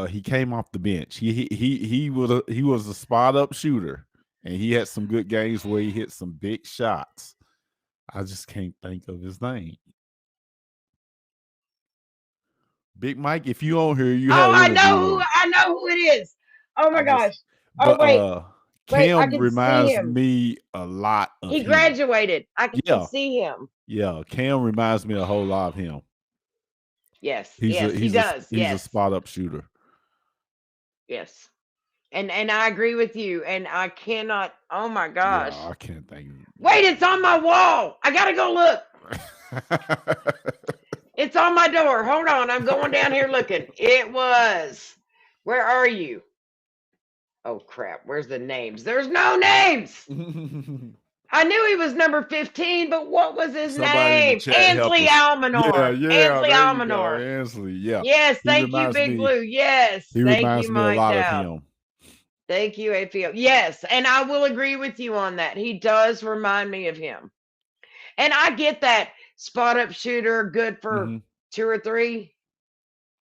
[SPEAKER 2] He came off the bench. He was a spot up shooter, and he had some good games where he hit some big shots. I just can't think of his name. Big Mike, if you on here, you
[SPEAKER 1] Oh,
[SPEAKER 2] had an interview with him.
[SPEAKER 1] I know who it is. Oh
[SPEAKER 2] I
[SPEAKER 1] my
[SPEAKER 2] just,
[SPEAKER 1] gosh. Oh
[SPEAKER 2] but
[SPEAKER 1] wait, I
[SPEAKER 2] Cam
[SPEAKER 1] can see
[SPEAKER 2] reminds
[SPEAKER 1] him.
[SPEAKER 2] me a lot of
[SPEAKER 1] He
[SPEAKER 2] him.
[SPEAKER 1] graduated. I can
[SPEAKER 2] Yeah,
[SPEAKER 1] see him.
[SPEAKER 2] yeah. Cam reminds me a whole lot of him.
[SPEAKER 1] Yes,
[SPEAKER 2] He's a
[SPEAKER 1] yes, he
[SPEAKER 2] he's a
[SPEAKER 1] does.
[SPEAKER 2] he's a
[SPEAKER 1] Yes,
[SPEAKER 2] spot up shooter.
[SPEAKER 1] yes. And I agree with you. And I cannot. Oh my
[SPEAKER 2] Yeah,
[SPEAKER 1] gosh.
[SPEAKER 2] I can't think.
[SPEAKER 1] Wait, it's on my wall. I gotta go look. It's on my door. Hold on. I'm going down here looking. It was. Where are you? Oh crap. Where's the names? There's no names. I knew he was number 15, but what was his
[SPEAKER 2] Somebody in the
[SPEAKER 1] name?
[SPEAKER 2] chat help
[SPEAKER 1] Ansley
[SPEAKER 2] us. Yeah,
[SPEAKER 1] Almanor.
[SPEAKER 2] yeah.
[SPEAKER 1] Ansley
[SPEAKER 2] There you go,
[SPEAKER 1] Almanor.
[SPEAKER 2] Ansley. Yeah,
[SPEAKER 1] Yes,
[SPEAKER 2] he
[SPEAKER 1] thank you,
[SPEAKER 2] reminds
[SPEAKER 1] Big
[SPEAKER 2] me.
[SPEAKER 1] Blue. Yes,
[SPEAKER 2] He
[SPEAKER 1] thank you,
[SPEAKER 2] reminds me a
[SPEAKER 1] Mike
[SPEAKER 2] lot of
[SPEAKER 1] Dowd.
[SPEAKER 2] him.
[SPEAKER 1] Thank you, APO. Yes, and I will agree with you on that. He does remind me of him. And I get that spot up shooter, good for
[SPEAKER 2] Hmm.
[SPEAKER 1] 2 or 3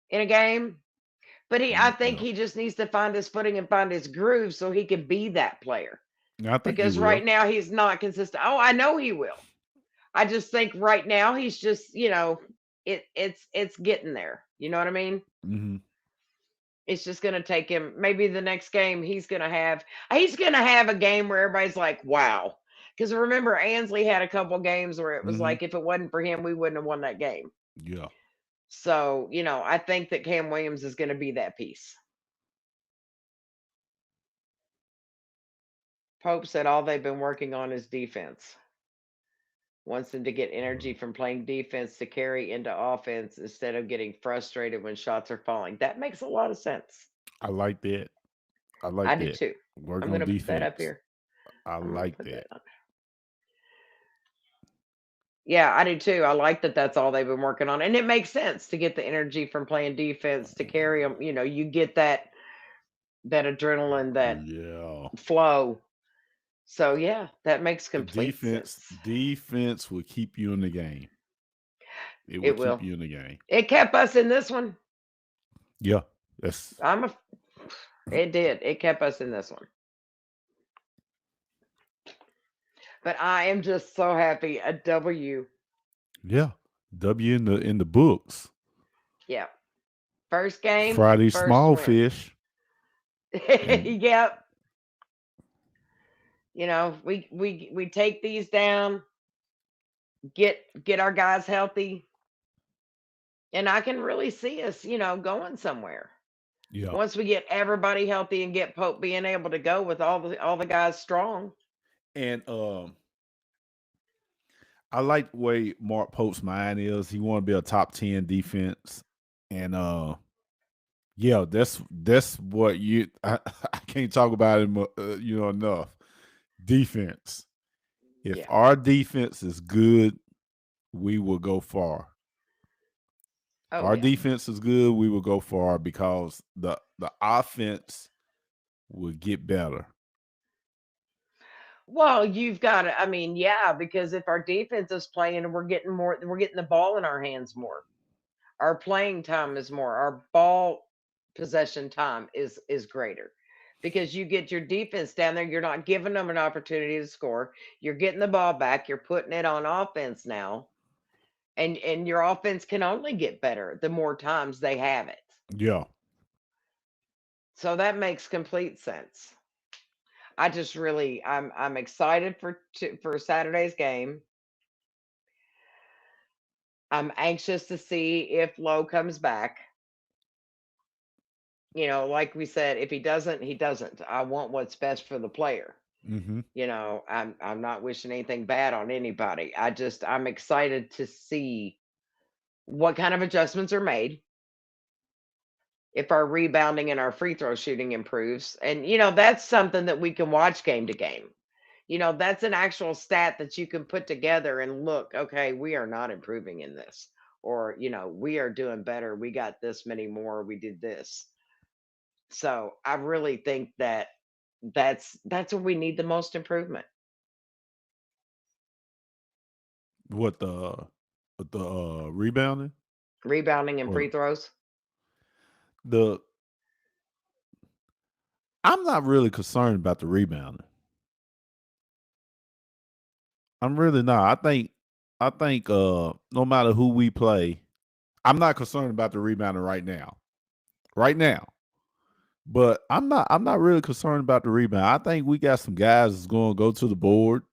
[SPEAKER 1] in a game. But I think
[SPEAKER 2] Yeah,
[SPEAKER 1] he just needs to find his footing and find his groove so he can be that player.
[SPEAKER 2] I think he
[SPEAKER 1] Because right
[SPEAKER 2] will.
[SPEAKER 1] now he's not consistent. Oh, I know he will. I just think right now he's just, it's getting there. You know what I mean?
[SPEAKER 2] Hmm.
[SPEAKER 1] It's just going to take him. Maybe the next game he's going to have a game where everybody's like, "Wow." Because remember, Ansley had a couple games where it was
[SPEAKER 2] Hmm.
[SPEAKER 1] like, if it wasn't for him, we wouldn't have won that game.
[SPEAKER 2] Yeah,
[SPEAKER 1] So, I think that Cam Williams is going to be that piece. Pope said all they've been working on is defense. Wants them to get energy from playing defense to carry into offense instead of getting frustrated when shots are falling. That makes a lot of sense.
[SPEAKER 2] I like that. I
[SPEAKER 1] I
[SPEAKER 2] like
[SPEAKER 1] do
[SPEAKER 2] that.
[SPEAKER 1] too.
[SPEAKER 2] Work
[SPEAKER 1] I'm
[SPEAKER 2] on
[SPEAKER 1] gonna put that up
[SPEAKER 2] defense.
[SPEAKER 1] here.
[SPEAKER 2] I
[SPEAKER 1] I'm gonna
[SPEAKER 2] like
[SPEAKER 1] put
[SPEAKER 2] that.
[SPEAKER 1] that up. Yeah, I do too. I like that that's all they've been working on. And it makes sense to get the energy from playing defense to carry them. You get that adrenaline, that
[SPEAKER 2] Yeah,
[SPEAKER 1] flow. So yeah, that makes complete
[SPEAKER 2] defense.
[SPEAKER 1] sense.
[SPEAKER 2] Defense will keep you in the game. It will
[SPEAKER 1] It
[SPEAKER 2] keep
[SPEAKER 1] will.
[SPEAKER 2] you in the game.
[SPEAKER 1] It kept us in this one.
[SPEAKER 2] Yeah, that's
[SPEAKER 1] I'm a It did. It kept us in this one. But I am just so happy. A W.
[SPEAKER 2] yeah. W in the books.
[SPEAKER 1] Yeah. First game,
[SPEAKER 2] Friday
[SPEAKER 1] first
[SPEAKER 2] small
[SPEAKER 1] win.
[SPEAKER 2] fish and
[SPEAKER 1] Yep. We take these down, get our guys healthy, and I can really see us, going somewhere.
[SPEAKER 2] yeah.
[SPEAKER 1] Once we get everybody healthy and get Pope being able to go with all the guys strong.
[SPEAKER 2] And I like the way Mark Pope's mind is. He want to be a top 10 defense. And yeah, that's what I can't talk about it enough. Defense. If
[SPEAKER 1] Yeah.
[SPEAKER 2] our defense is good, we will go far.
[SPEAKER 1] Oh
[SPEAKER 2] Our
[SPEAKER 1] yeah.
[SPEAKER 2] defense is good, we will go far because the offense will get better.
[SPEAKER 1] Well, you've got to, I mean, yeah, because if our defense is playing and we're getting the ball in our hands more. Our playing time is more. Our ball possession time is greater. Because you get your defense down there, you're not giving them an opportunity to score. You're getting the ball back, you're putting it on offense now. And your offense can only get better the more times they have it.
[SPEAKER 2] Yeah.
[SPEAKER 1] So that makes complete sense. I'm excited for Saturday's game. I'm anxious to see if Lowe comes back. Like we said, if he doesn't, he doesn't. I want what's best for the player.
[SPEAKER 2] Mm-hmm.
[SPEAKER 1] I'm not wishing anything bad on anybody. I'm excited to see what kind of adjustments are made, if our rebounding and our free throw shooting improves. And that's something that we can watch game to game. That's an actual stat that you can put together and look, okay, we are not improving in this. Or, we are doing better. We got this many more. We did this. So I really think that that's where we need the most improvement.
[SPEAKER 2] What the rebounding
[SPEAKER 1] Rebounding and
[SPEAKER 2] or
[SPEAKER 1] free throws.
[SPEAKER 2] the I'm not really concerned about the rebounding. I'm really not. I think no matter who we play, I'm not concerned about the rebounding right now. Right now. But I'm not really concerned about the rebound. I think we got some guys that's going to go to the board,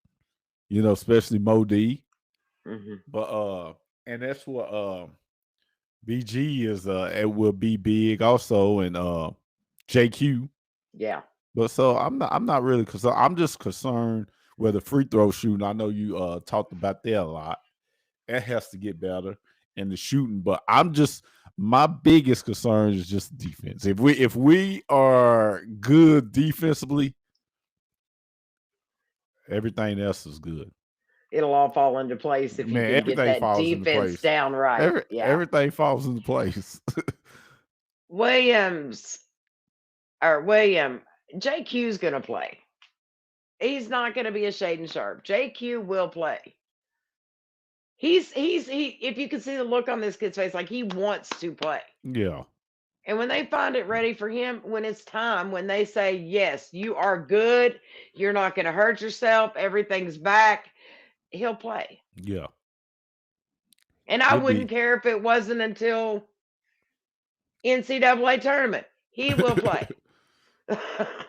[SPEAKER 2] especially Mo D.
[SPEAKER 1] Hmm.
[SPEAKER 2] But and that's what BG is it will be big also, and JQ.
[SPEAKER 1] Yeah.
[SPEAKER 2] But so I'm not really concerned. I'm just concerned with the free throw shooting. I know you talked about that a lot. That has to get better in the shooting. But my biggest concern is just defense. If we are good defensively, everything else is good.
[SPEAKER 1] It'll all fall into place if you
[SPEAKER 2] Man,
[SPEAKER 1] can get
[SPEAKER 2] everything
[SPEAKER 1] that
[SPEAKER 2] falls into
[SPEAKER 1] defense
[SPEAKER 2] place.
[SPEAKER 1] down right. Yeah.
[SPEAKER 2] Everything falls into place.
[SPEAKER 1] Williams or William, JQ's gonna play. He's not gonna be a Shaden Sharp. JQ will play. He if you can see the look on this kid's face, like he wants to play.
[SPEAKER 2] Yeah.
[SPEAKER 1] And when they find it ready for him, when it's time, when they say, yes, you are good, you're not going to hurt yourself, everything's back, he'll play.
[SPEAKER 2] Yeah.
[SPEAKER 1] And I
[SPEAKER 2] He'll
[SPEAKER 1] wouldn't
[SPEAKER 2] be
[SPEAKER 1] care if it wasn't until NCAA tournament. He will play.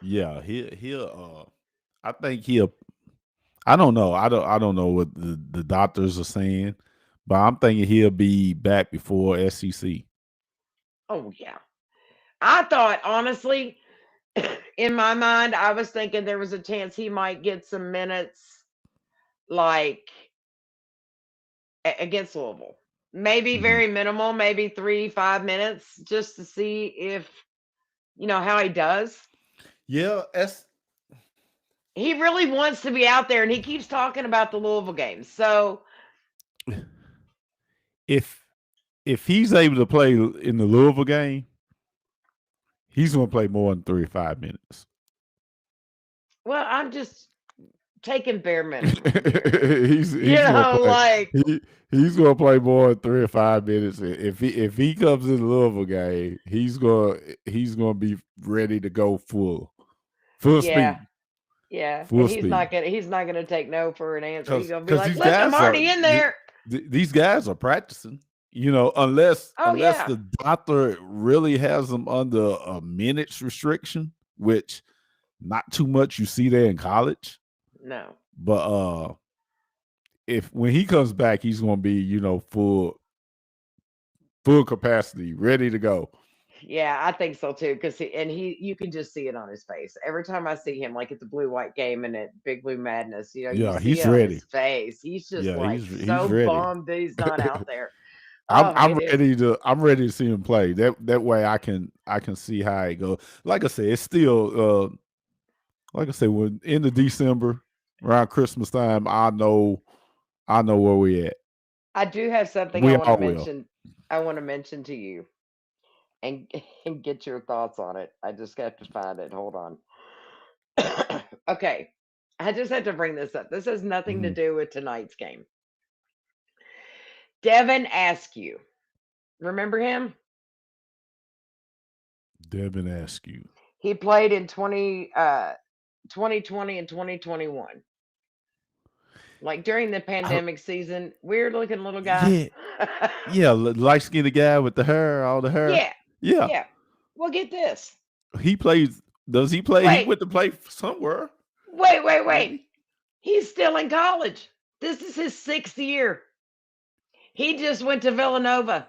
[SPEAKER 2] Yeah, he'll I think he'll I don't know. I don't know what the doctors are saying, but I'm thinking he'll be back before SEC.
[SPEAKER 1] Oh, yeah. I thought, honestly, in my mind, I was thinking there was a chance he might get some minutes like against Louisville. Maybe
[SPEAKER 2] Mhm.
[SPEAKER 1] very minimal, maybe 3, 5 minutes just to see if, how he does.
[SPEAKER 2] Yeah,
[SPEAKER 1] He really wants to be out there and he keeps talking about the Louisville games. So,
[SPEAKER 2] if if he's able to play in the Louisville game, he's going to play more than 3 or 5 minutes.
[SPEAKER 1] well, I'm just taking bare minimum here.
[SPEAKER 2] he's going to play.
[SPEAKER 1] Like,
[SPEAKER 2] He's going to play more than 3 or 5 minutes. If he comes in the Louisville game, he's going to be ready to go full
[SPEAKER 1] yeah,
[SPEAKER 2] speed,
[SPEAKER 1] yeah. And
[SPEAKER 2] full speed.
[SPEAKER 1] he's not gonna take no for an answer. He's gonna be
[SPEAKER 2] Because
[SPEAKER 1] like,
[SPEAKER 2] these
[SPEAKER 1] look, I'm
[SPEAKER 2] guys are
[SPEAKER 1] already in there.
[SPEAKER 2] these guys are practicing. Unless
[SPEAKER 1] Oh
[SPEAKER 2] unless
[SPEAKER 1] yeah.
[SPEAKER 2] the doctor really has them under a minutes restriction, which not too much you see there in college.
[SPEAKER 1] No.
[SPEAKER 2] But if when he comes back, he's going to be full capacity, ready to go.
[SPEAKER 1] Yeah, I think so too. Because you can just see it on his face every time I see him, like at the Blue White game and at Big Blue Madness. You
[SPEAKER 2] Yeah,
[SPEAKER 1] see
[SPEAKER 2] he's
[SPEAKER 1] it on his
[SPEAKER 2] ready.
[SPEAKER 1] face. He's just
[SPEAKER 2] Yeah,
[SPEAKER 1] like
[SPEAKER 2] he's
[SPEAKER 1] so
[SPEAKER 2] ready.
[SPEAKER 1] bummed that he's not out there.
[SPEAKER 2] I'm
[SPEAKER 1] Oh,
[SPEAKER 2] I'm
[SPEAKER 1] it is.
[SPEAKER 2] ready to see him play. That way I can see how it goes. Like I said, it's still like I said, when in the December around Christmas time, I know where we at.
[SPEAKER 1] I do have something I
[SPEAKER 2] We
[SPEAKER 1] want to
[SPEAKER 2] all will.
[SPEAKER 1] mention. I want to mention to you and and get your thoughts on it. I just got to find it. Hold on. Okay. I just had to bring this up. This has nothing to
[SPEAKER 2] Mhm.
[SPEAKER 1] do with tonight's game. Devin Askew. Remember him?
[SPEAKER 2] Devin Askew.
[SPEAKER 1] He played in 2020 and 2021. Like during the
[SPEAKER 2] I,
[SPEAKER 1] pandemic season, weird looking little guy.
[SPEAKER 2] yeah, yeah, light skinned guy with the hair, all the hair.
[SPEAKER 1] Yeah.
[SPEAKER 2] Yeah,
[SPEAKER 1] Yeah. Well, get this.
[SPEAKER 2] he plays. Does he play? He
[SPEAKER 1] Wait,
[SPEAKER 2] went to play somewhere,
[SPEAKER 1] wait.
[SPEAKER 2] didn't he?
[SPEAKER 1] He's still in college. This is his 6th year. He just went to Villanova.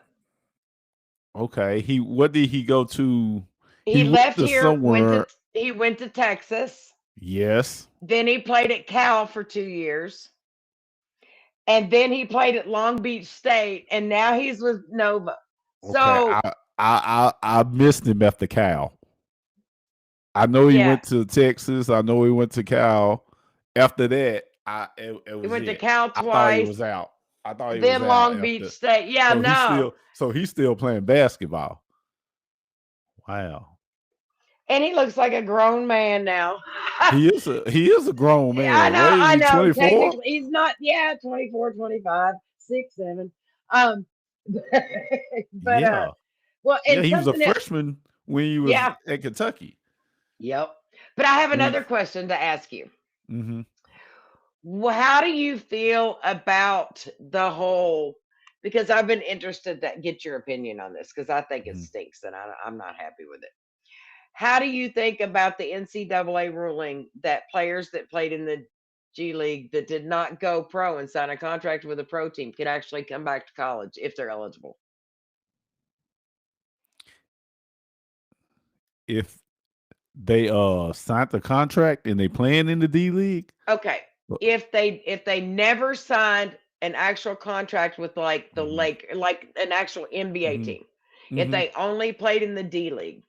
[SPEAKER 2] Okay. What did he go to?
[SPEAKER 1] He
[SPEAKER 2] He went
[SPEAKER 1] left
[SPEAKER 2] to
[SPEAKER 1] here,
[SPEAKER 2] somewhere.
[SPEAKER 1] he went to Texas.
[SPEAKER 2] Yes.
[SPEAKER 1] Then he played at Cal for 2 years. And then he played at Long Beach State, and now he's with Nova.
[SPEAKER 2] Okay.
[SPEAKER 1] So
[SPEAKER 2] I missed him after Cal. I know he
[SPEAKER 1] yeah,
[SPEAKER 2] went to Texas. I know he went to Cal. After that, it
[SPEAKER 1] he
[SPEAKER 2] was
[SPEAKER 1] went to
[SPEAKER 2] it.
[SPEAKER 1] Cal
[SPEAKER 2] I thought he
[SPEAKER 1] twice,
[SPEAKER 2] was out. I thought he was
[SPEAKER 1] then
[SPEAKER 2] out
[SPEAKER 1] Long Beach
[SPEAKER 2] after.
[SPEAKER 1] State. Yeah, no.
[SPEAKER 2] So he's still playing basketball. Wow.
[SPEAKER 1] And he looks like a grown man now.
[SPEAKER 2] He is a grown man. What is
[SPEAKER 1] I
[SPEAKER 2] he,
[SPEAKER 1] know.
[SPEAKER 2] 24?
[SPEAKER 1] Technically, he's not, yeah, 24, 25, 6, 7. Um, but,
[SPEAKER 2] Yeah.
[SPEAKER 1] well,
[SPEAKER 2] Yeah,
[SPEAKER 1] and
[SPEAKER 2] he was a
[SPEAKER 1] something else,
[SPEAKER 2] freshman when he was
[SPEAKER 1] yeah,
[SPEAKER 2] at Kentucky.
[SPEAKER 1] yep. But I have
[SPEAKER 2] When
[SPEAKER 1] another question to ask you.
[SPEAKER 2] mm-hmm.
[SPEAKER 1] How do you feel about the whole? Because I've been interested to get your opinion on this because I think it
[SPEAKER 2] Mm-hmm.
[SPEAKER 1] stinks and I'm not happy with it. How do you think about the NCAA ruling that players that played in the G League that did not go pro and sign a contract with a pro team could actually come back to college if they're eligible?
[SPEAKER 2] If they signed the contract and they playing in the D League.
[SPEAKER 1] Okay. If they never signed an actual contract with like the
[SPEAKER 2] Mm-hmm.
[SPEAKER 1] Lake, like an actual NBA
[SPEAKER 2] Mm-hmm.
[SPEAKER 1] team, if
[SPEAKER 2] Mm-hmm.
[SPEAKER 1] they only played in the D League,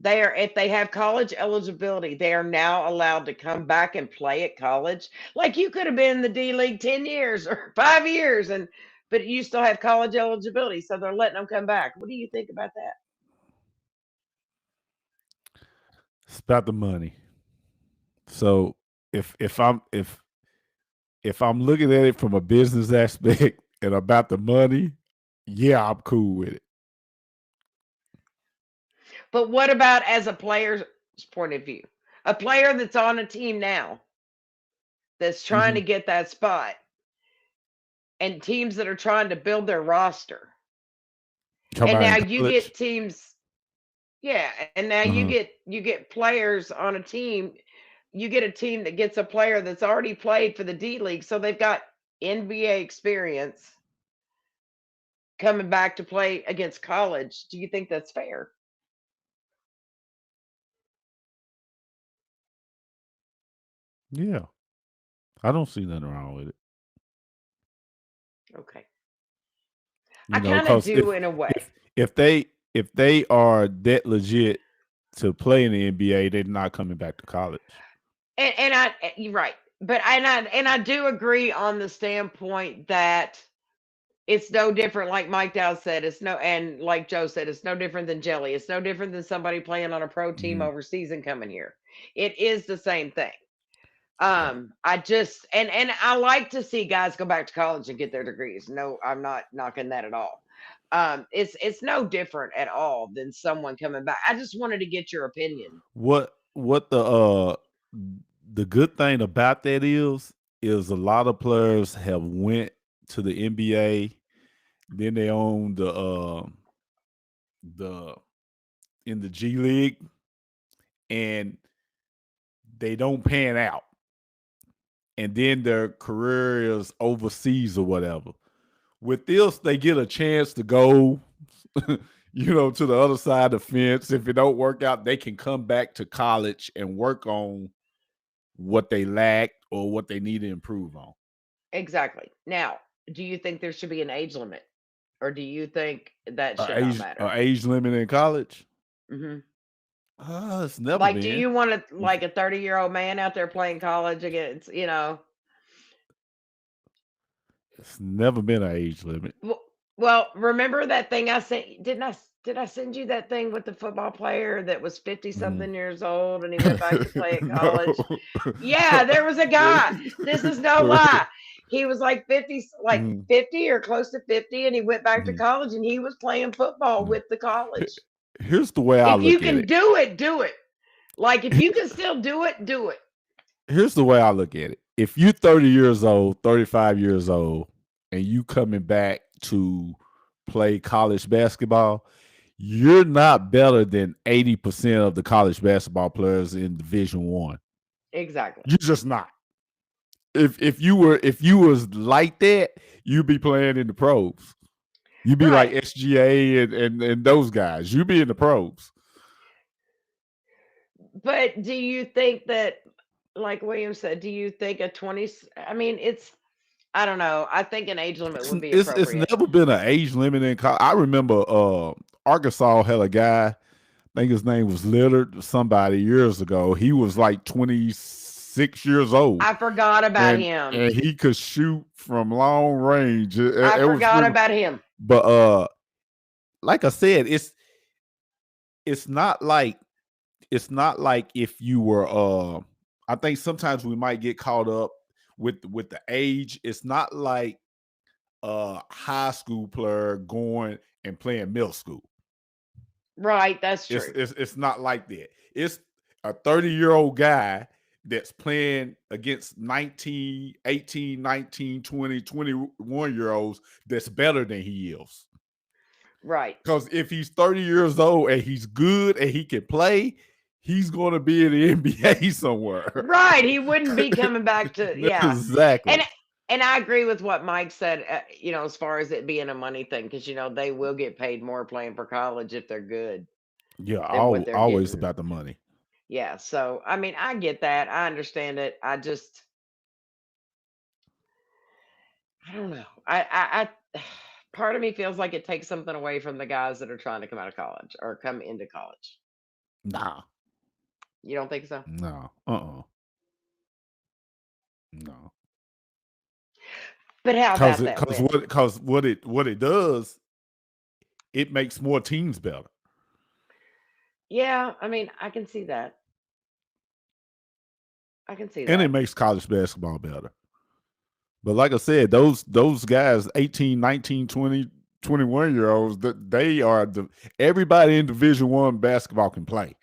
[SPEAKER 1] they are, if they have college eligibility, they are now allowed to come back and play at college. Like you could have been in the D League 10 years or 5 years, and but you still have college eligibility, so they're letting them come back. What do you think about that?
[SPEAKER 2] It's about the money. So if I'm looking at it from a business aspect and about the money, yeah, I'm cool with it.
[SPEAKER 1] But what about as a player's point of view? A player that's on a team now that's trying
[SPEAKER 2] Mm-hmm.
[SPEAKER 1] to get that spot, and teams that are trying to build their roster.
[SPEAKER 2] Talking
[SPEAKER 1] And
[SPEAKER 2] about
[SPEAKER 1] now
[SPEAKER 2] in
[SPEAKER 1] you
[SPEAKER 2] college.
[SPEAKER 1] get teams, yeah, and now
[SPEAKER 2] Uh-huh.
[SPEAKER 1] you get players on a team. You get a team that gets a player that's already played for the D League, so they've got NBA experience coming back to play against college. Do you think that's fair?
[SPEAKER 2] Yeah, I don't see nothing wrong with it.
[SPEAKER 1] Okay. I
[SPEAKER 2] You know,
[SPEAKER 1] kind of
[SPEAKER 2] because
[SPEAKER 1] do in a way.
[SPEAKER 2] if they are that legit to play in the NBA, they're not coming back to college.
[SPEAKER 1] You're right. But I do agree on the standpoint that it's no different, like Mike Dow said, it's no, and like Joe said, it's no different than jelly. It's no different than somebody playing on a pro team
[SPEAKER 2] Mm-hmm.
[SPEAKER 1] overseas and coming here. It is the same thing.
[SPEAKER 2] Yeah.
[SPEAKER 1] I just and I like to see guys go back to college and get their degrees. No, I'm not knocking that at all. It's no different at all than someone coming back. I just wanted to get your opinion.
[SPEAKER 2] What the good thing about that is a lot of players have went to the NBA, then they own the in the G League, and they don't pan out, and then their career is overseas or whatever. With this, they get a chance to go, to the other side of the fence. If it don't work out, they can come back to college and work on what they lack or what they need to improve on.
[SPEAKER 1] Exactly. Now, do you think there should be an age limit, or do you think that should not matter?
[SPEAKER 2] Age limit in college?
[SPEAKER 1] Hmm.
[SPEAKER 2] It's never
[SPEAKER 1] Like, do
[SPEAKER 2] been.
[SPEAKER 1] you want like a 30-year-old man out there playing college against,
[SPEAKER 2] It's never been an age limit.
[SPEAKER 1] Well, remember that thing I sent? Did I send you that thing with the football player that was 50
[SPEAKER 2] Mm.
[SPEAKER 1] something years old and he went back to play at college?
[SPEAKER 2] No.
[SPEAKER 1] Yeah, there was a guy. This is no lie. He was like 50, like
[SPEAKER 2] Mhm,
[SPEAKER 1] 50 or close to 50, and he went back to
[SPEAKER 2] mhm.
[SPEAKER 1] college and he was playing football
[SPEAKER 2] Yeah.
[SPEAKER 1] with the college.
[SPEAKER 2] Here's the way I
[SPEAKER 1] If you
[SPEAKER 2] look at
[SPEAKER 1] can
[SPEAKER 2] it.
[SPEAKER 1] do it, do it. Like if you can still do it, do it.
[SPEAKER 2] Here's the way I look at it. If you're 30 years old, 35 years old, and you coming back to play college basketball, you're not better than 80% of the college basketball players in Division One.
[SPEAKER 1] Exactly.
[SPEAKER 2] You're just not. if you was like that, you'd be playing in the pros. You'd be like
[SPEAKER 1] Right.
[SPEAKER 2] SGA and those guys. You'd be in the pros.
[SPEAKER 1] But do you think that, like William said, do you think a 20, I mean, I don't know. I think an age limit would be
[SPEAKER 2] It's
[SPEAKER 1] appropriate.
[SPEAKER 2] never been an age limit in college. I remember Arkansas had a guy, I think his name was Lillard, somebody years ago. He was like 26 years old.
[SPEAKER 1] I forgot about him.
[SPEAKER 2] And he could shoot from long range.
[SPEAKER 1] I
[SPEAKER 2] It was
[SPEAKER 1] forgot
[SPEAKER 2] pretty,
[SPEAKER 1] about him.
[SPEAKER 2] but like I said, it's not like if you were I think sometimes we might get caught up with the age. It's not like a high school player going and playing middle school.
[SPEAKER 1] Right, that's true.
[SPEAKER 2] It's not like that. It's a 30-year-old guy that's playing against 19, 18, 19, 20, 21-year-olds that's better than he is.
[SPEAKER 1] Right.
[SPEAKER 2] Because if he's 30 years old and he's good and he can play, he's going to be in the NBA somewhere.
[SPEAKER 1] Right. He wouldn't be coming back to, yeah.
[SPEAKER 2] Exactly.
[SPEAKER 1] And I agree with what Mike said, as far as it being a money thing, because, they will get paid more playing for college if they're good
[SPEAKER 2] Yeah,
[SPEAKER 1] than what they're
[SPEAKER 2] always
[SPEAKER 1] getting.
[SPEAKER 2] about the money.
[SPEAKER 1] Yeah. So, I mean, I get that. I understand it. I don't know. Part of me feels like it takes something away from the guys that are trying to come out of college or come into college.
[SPEAKER 2] Nah.
[SPEAKER 1] You don't think so?
[SPEAKER 2] No. No.
[SPEAKER 1] But how about that?
[SPEAKER 2] Because what it does, it makes more teams better.
[SPEAKER 1] Yeah, I mean, I can see that. I can see
[SPEAKER 2] And it
[SPEAKER 1] that.
[SPEAKER 2] makes college basketball better. But like I said, those guys, 18, 19, 20, 21-year-olds, they are everybody in Division I basketball can play.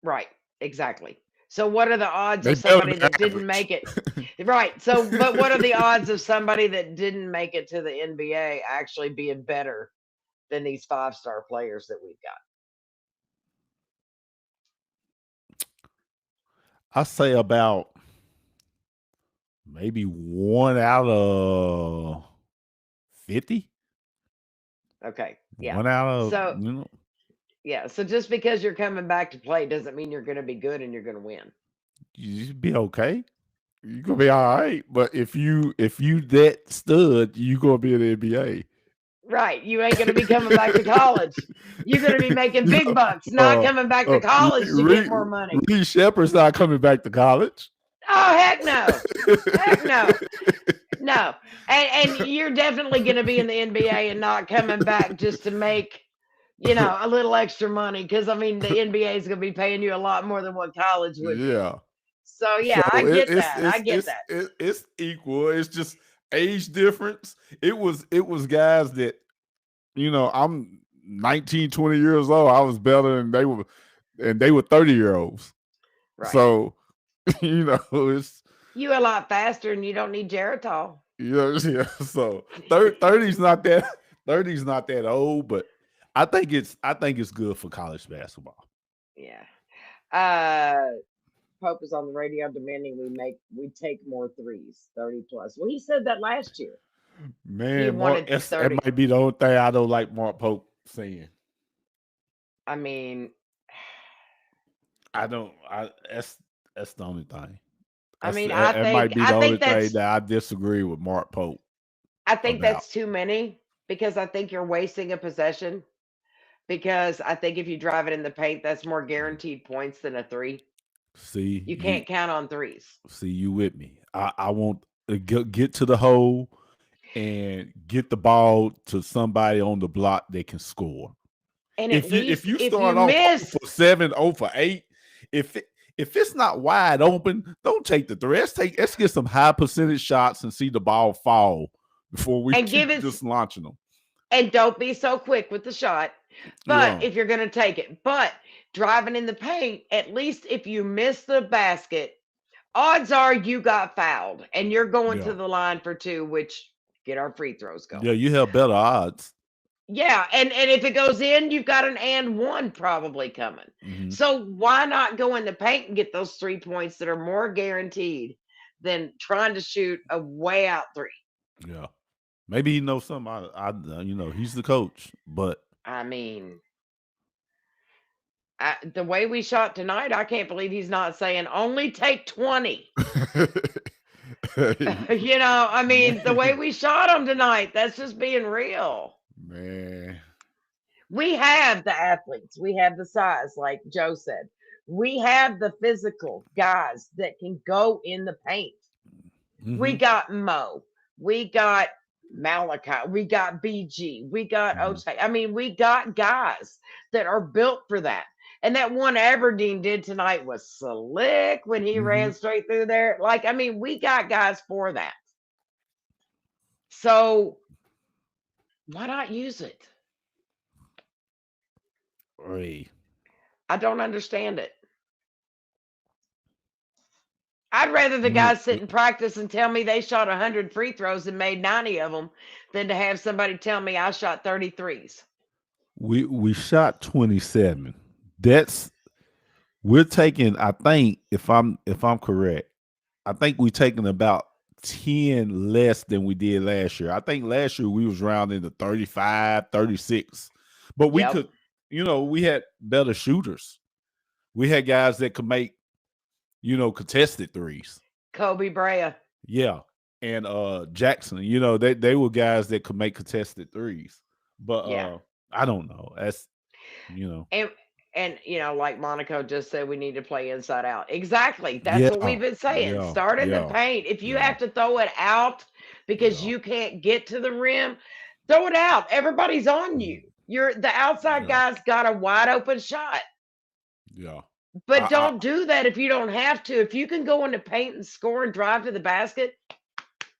[SPEAKER 1] Right, exactly. So what are the odds
[SPEAKER 2] They
[SPEAKER 1] of somebody
[SPEAKER 2] better than
[SPEAKER 1] that didn't make it? Right. So, but what are the odds of somebody that didn't make it to the NBA actually being better than these 5-star players that we've got?
[SPEAKER 2] I say about maybe 1 out of 50.
[SPEAKER 1] Okay. Yeah.
[SPEAKER 2] 1 out of,
[SPEAKER 1] So yeah. So just because you're coming back to play doesn't mean you're going to be good and you're going to win.
[SPEAKER 2] you be okay. You're gonna be all right. But if you that stud, you gonna be in the NBA.
[SPEAKER 1] Right. You ain't going to be coming back to college. You're going to be making big bucks, not coming back to college to get more money.
[SPEAKER 2] Reed Shepard's not coming back to college.
[SPEAKER 1] Oh, heck no. Heck no. No. And you're definitely going to be in the NBA and not coming back just to make, a little extra money. Because, I mean, the NBA is going to be paying you a lot more than what college would be.
[SPEAKER 2] Yeah.
[SPEAKER 1] So, yeah, I get that. I get that.
[SPEAKER 2] It's equal. It's just age difference. It was guys that, I'm 19, 20 years old. I was better than they were, and they were 30-year-olds.
[SPEAKER 1] Right.
[SPEAKER 2] So, it's
[SPEAKER 1] you a lot faster and you don't need Geritol.
[SPEAKER 2] Yeah. So 30's not that old, but I think it's good for college basketball.
[SPEAKER 1] Yeah. Pope is on the radio demanding we take more threes, 30 plus. Well, he said that last year.
[SPEAKER 2] Man, that might be the only thing I don't like Mark Pope saying.
[SPEAKER 1] I mean,
[SPEAKER 2] that's the only thing.
[SPEAKER 1] I mean,
[SPEAKER 2] that might be the only thing that I disagree with Mark Pope.
[SPEAKER 1] I think that's too many because I think you're wasting a possession. Because I think if you drive it in the paint, that's more guaranteed points than a three.
[SPEAKER 2] See,
[SPEAKER 1] you can't count on threes.
[SPEAKER 2] See, you with me? I want to get to the hole and get the ball to somebody on the block that can score.
[SPEAKER 1] And
[SPEAKER 2] if you start off 0 for 7, 0 for 8, if it's not wide open, don't take the three. Let's get some high percentage shots and see the ball fall before we keep just launching them.
[SPEAKER 1] And don't be so quick with the shot. But if you're going to take it, but driving in the paint, at least if you miss the basket, odds are you got fouled and you're going to the line for 2, which get our free throws going.
[SPEAKER 2] Yeah, you have better odds.
[SPEAKER 1] Yeah, and if it goes in, you've got an and 1 probably coming.
[SPEAKER 2] Mm-hmm.
[SPEAKER 1] So why not go in the paint and get those 3 points that are more guaranteed than trying to shoot a way out three.
[SPEAKER 2] Yeah. Maybe he knows something. He's the coach, but
[SPEAKER 1] I mean, the way we shot tonight, I can't believe he's not saying only take 20. I mean, the way
[SPEAKER 2] man,
[SPEAKER 1] we shot them tonight, that's just being real.
[SPEAKER 2] man.
[SPEAKER 1] We have the athletes, we have the size, like Joe said. We have the physical guys that can go in the paint. We
[SPEAKER 2] Mm-hmm.
[SPEAKER 1] got Mo, we got Malachi, we got BG, we got
[SPEAKER 2] Mm-hmm.
[SPEAKER 1] Ote. I mean, we got guys that are built for that. And that one Aberdeen did tonight was slick when he
[SPEAKER 2] Mm-hmm.
[SPEAKER 1] ran straight through there. Like, I mean, we got guys for that. So why not use it?
[SPEAKER 2] Hey.
[SPEAKER 1] I don't understand it. I'd rather the
[SPEAKER 2] We
[SPEAKER 1] guys sit and practice and tell me they shot 100 free throws and made 90 of them than to have somebody tell me I shot 33s.
[SPEAKER 2] we shot 27. We're taking, I think, if I'm correct, I think we're taking about 10 less than we did last year. I think last year we was around in the 35, 36. But we
[SPEAKER 1] Yep.
[SPEAKER 2] could, we had better shooters. We had guys that could make, contested threes.
[SPEAKER 1] Kobe Brea.
[SPEAKER 2] Yeah. And Jackson, they were guys that could make contested threes. But
[SPEAKER 1] Yeah.
[SPEAKER 2] I don't know. That's, you know.
[SPEAKER 1] And like Monaco just said, we need to play inside out. Exactly. That's what we've
[SPEAKER 2] Yeah.
[SPEAKER 1] been saying.
[SPEAKER 2] Yeah.
[SPEAKER 1] Start in the
[SPEAKER 2] Yeah.
[SPEAKER 1] paint. If you
[SPEAKER 2] Yeah.
[SPEAKER 1] have to throw it out because
[SPEAKER 2] Yeah.
[SPEAKER 1] you can't get to the rim, throw it out. Everybody's on you. The outside
[SPEAKER 2] Yeah.
[SPEAKER 1] guy's got a wide open shot.
[SPEAKER 2] Yeah.
[SPEAKER 1] But
[SPEAKER 2] I
[SPEAKER 1] don't do that if you don't have to. If you can go into paint and score and drive to the basket,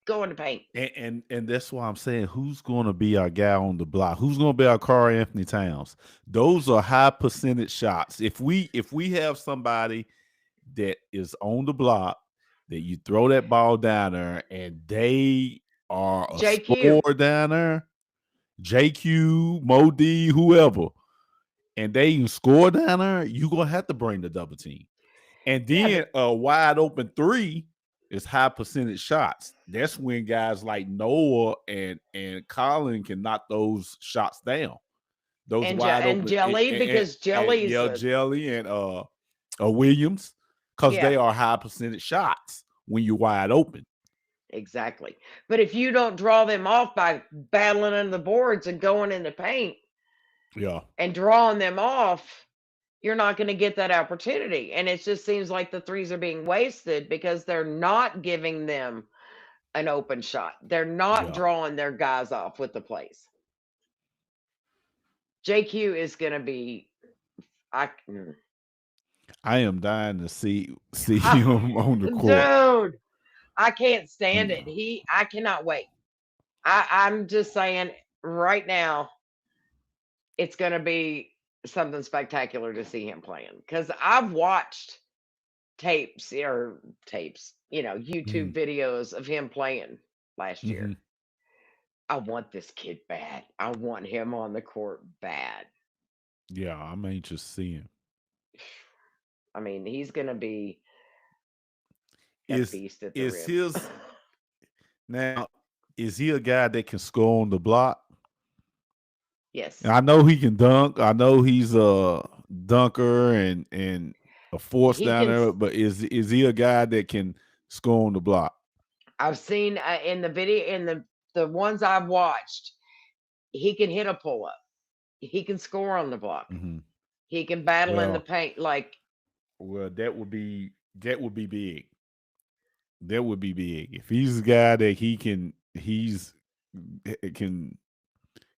[SPEAKER 1] go into paint.
[SPEAKER 2] and that's why I'm saying who's going to be our guy on the block? Who's going to be our Karl Anthony Towns? Those are high percentage shots. If we have somebody that is on the block that you throw that ball down there and they are a
[SPEAKER 1] JQ.
[SPEAKER 2] scorer down there, JQ, Mo D, whoever, and they even score down there, you're going to have to bring the double team. And
[SPEAKER 1] Yeah,
[SPEAKER 2] then a wide open three is high percentage shots. That's when guys like Noah and Colin can knock those shots down. Those wide
[SPEAKER 1] and
[SPEAKER 2] open
[SPEAKER 1] Jelly, because Jelly's
[SPEAKER 2] Jelly and Williams, because
[SPEAKER 1] yeah,
[SPEAKER 2] they are high percentage shots when you're wide open.
[SPEAKER 1] exactly. But if you don't draw them off by battling on the boards and going in the paint
[SPEAKER 2] Yeah.
[SPEAKER 1] and drawing them off, you're not going to get that opportunity. And it just seems like the threes are being wasted because they're not giving them an open shot. They're not
[SPEAKER 2] Yeah.
[SPEAKER 1] drawing their guys off with the plays. JQ is going to be I
[SPEAKER 2] I am dying to see him on the court.
[SPEAKER 1] dude, I can't stand it. I cannot wait. I'm just saying right now, it's going to be something spectacular to see him playing because I've watched tapes, YouTube
[SPEAKER 2] Mhm.
[SPEAKER 1] videos of him playing last year.
[SPEAKER 2] Mhm.
[SPEAKER 1] I want this kid bad. I want him on the court bad.
[SPEAKER 2] Yeah, I'm anxious to see him.
[SPEAKER 1] I mean, he's going to be a
[SPEAKER 2] Is
[SPEAKER 1] beast at the
[SPEAKER 2] is
[SPEAKER 1] rim.
[SPEAKER 2] his now? Is he a guy that can score on the block?
[SPEAKER 1] Yes.
[SPEAKER 2] And I know he can dunk. I know he's a dunker and a force
[SPEAKER 1] He
[SPEAKER 2] down
[SPEAKER 1] can
[SPEAKER 2] there. But is he a guy that can score on the block?
[SPEAKER 1] I've seen in the video in the ones I've watched, he can hit a pull up. He can score on the block.
[SPEAKER 2] Mm-hmm.
[SPEAKER 1] He can battle in the
[SPEAKER 2] Well,
[SPEAKER 1] paint. Like,
[SPEAKER 2] that would be big. That would be big if he's a guy that he can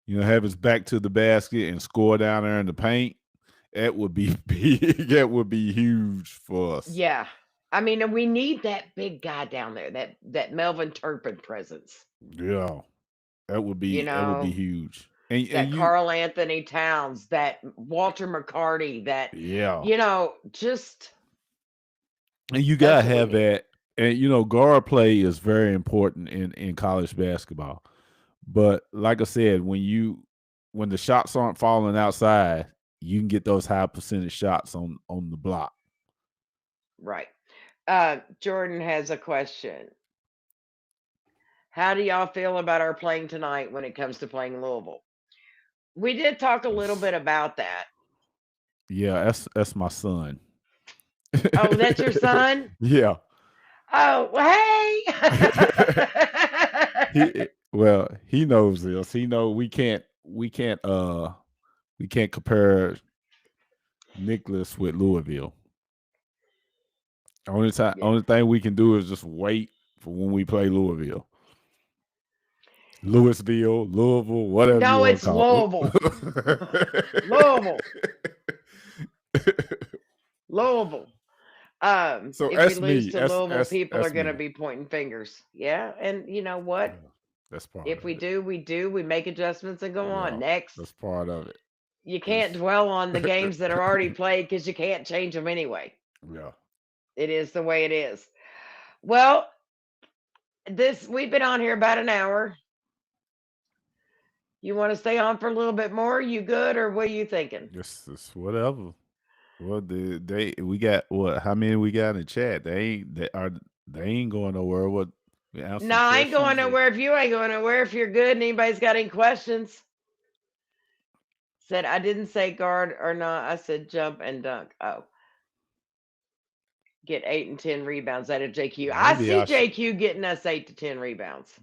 [SPEAKER 2] have his back to the basket and score down there in the paint. That would be big. That would be huge for us.
[SPEAKER 1] yeah. I mean, and we need that big guy down there, that Melvin Turpin presence.
[SPEAKER 2] Yeah, that would
[SPEAKER 1] You
[SPEAKER 2] be
[SPEAKER 1] know,
[SPEAKER 2] huge. And
[SPEAKER 1] that
[SPEAKER 2] you,
[SPEAKER 1] Carl Anthony Towns, that Walter McCarty, that
[SPEAKER 2] yeah,
[SPEAKER 1] just
[SPEAKER 2] and you
[SPEAKER 1] that's
[SPEAKER 2] gotta
[SPEAKER 1] what we
[SPEAKER 2] have
[SPEAKER 1] need.
[SPEAKER 2] that. And guard play is very important in college basketball. But like I said, when the shots aren't falling outside, you can get those high percentage shots on the block.
[SPEAKER 1] Right. Jordan has a question. How do y'all feel about our playing tonight when it comes to playing Louisville? We did talk a little bit about that.
[SPEAKER 2] Yeah, that's my son.
[SPEAKER 1] Oh, that's your son?
[SPEAKER 2] Yeah.
[SPEAKER 1] Oh, well, hey.
[SPEAKER 2] He knows this. He know we can't compare Nicholas with Louisville. Only
[SPEAKER 1] Yeah.
[SPEAKER 2] thing we can do is just wait for when we play Louisville. Louisville, Louisville, whatever you
[SPEAKER 1] No,
[SPEAKER 2] want to
[SPEAKER 1] it's
[SPEAKER 2] call
[SPEAKER 1] Louisville.
[SPEAKER 2] it.
[SPEAKER 1] Louisville. Louisville.
[SPEAKER 2] So
[SPEAKER 1] If we
[SPEAKER 2] that's
[SPEAKER 1] lose
[SPEAKER 2] me.
[SPEAKER 1] to Louisville, people are
[SPEAKER 2] That's
[SPEAKER 1] going to
[SPEAKER 2] me.
[SPEAKER 1] be pointing fingers. Yeah. And you know what?
[SPEAKER 2] Yeah, that's part
[SPEAKER 1] If
[SPEAKER 2] of
[SPEAKER 1] we
[SPEAKER 2] it.
[SPEAKER 1] do, we do. We make adjustments and go on.
[SPEAKER 2] Yeah,
[SPEAKER 1] Next.
[SPEAKER 2] that's part of it.
[SPEAKER 1] You can't
[SPEAKER 2] It's
[SPEAKER 1] dwell on the games that are already played because you can't change them anyway.
[SPEAKER 2] yeah.
[SPEAKER 1] It is the way it is. Well, this we've been on here about an hour. You want to stay on for a little bit more? You good, or what are you thinking?
[SPEAKER 2] Just whatever. What we got what? How many we got in the chat? They ain't going nowhere. What we answer
[SPEAKER 1] No,
[SPEAKER 2] some
[SPEAKER 1] I ain't going
[SPEAKER 2] questions or
[SPEAKER 1] nowhere if you ain't going nowhere. If you're good and anybody's got any questions, said I didn't say guard or not. I said jump and dunk. Oh, get 8 and 10 rebounds out of JQ. I
[SPEAKER 2] maybe
[SPEAKER 1] see
[SPEAKER 2] I should
[SPEAKER 1] JQ getting us 8 to 10 rebounds.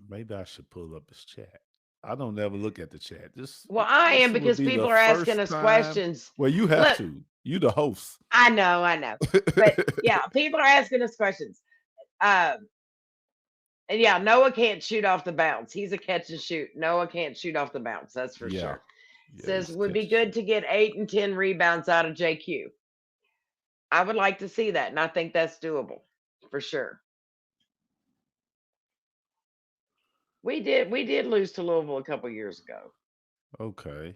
[SPEAKER 2] pull up his chat. I don't never look at the chat.
[SPEAKER 1] Well, I
[SPEAKER 2] This
[SPEAKER 1] am
[SPEAKER 2] would
[SPEAKER 1] because
[SPEAKER 2] be the
[SPEAKER 1] people are asking
[SPEAKER 2] first
[SPEAKER 1] us
[SPEAKER 2] time.
[SPEAKER 1] questions.
[SPEAKER 2] Well, you have
[SPEAKER 1] Look,
[SPEAKER 2] to. You the host.
[SPEAKER 1] I know, but yeah, people are asking us questions. Um, and yeah, Noah can't shoot off the bounce. He's a catch and shoot. Noah can't shoot off the bounce. That's for
[SPEAKER 2] Yeah.
[SPEAKER 1] sure.
[SPEAKER 2] Yeah,
[SPEAKER 1] Says
[SPEAKER 2] he's
[SPEAKER 1] would be
[SPEAKER 2] catch and
[SPEAKER 1] good
[SPEAKER 2] shoot.
[SPEAKER 1] to get 8 and 10 rebounds out of JQ. I would like to see that, and I think that's doable for sure. We did lose to Louisville a couple years ago.
[SPEAKER 2] Okay.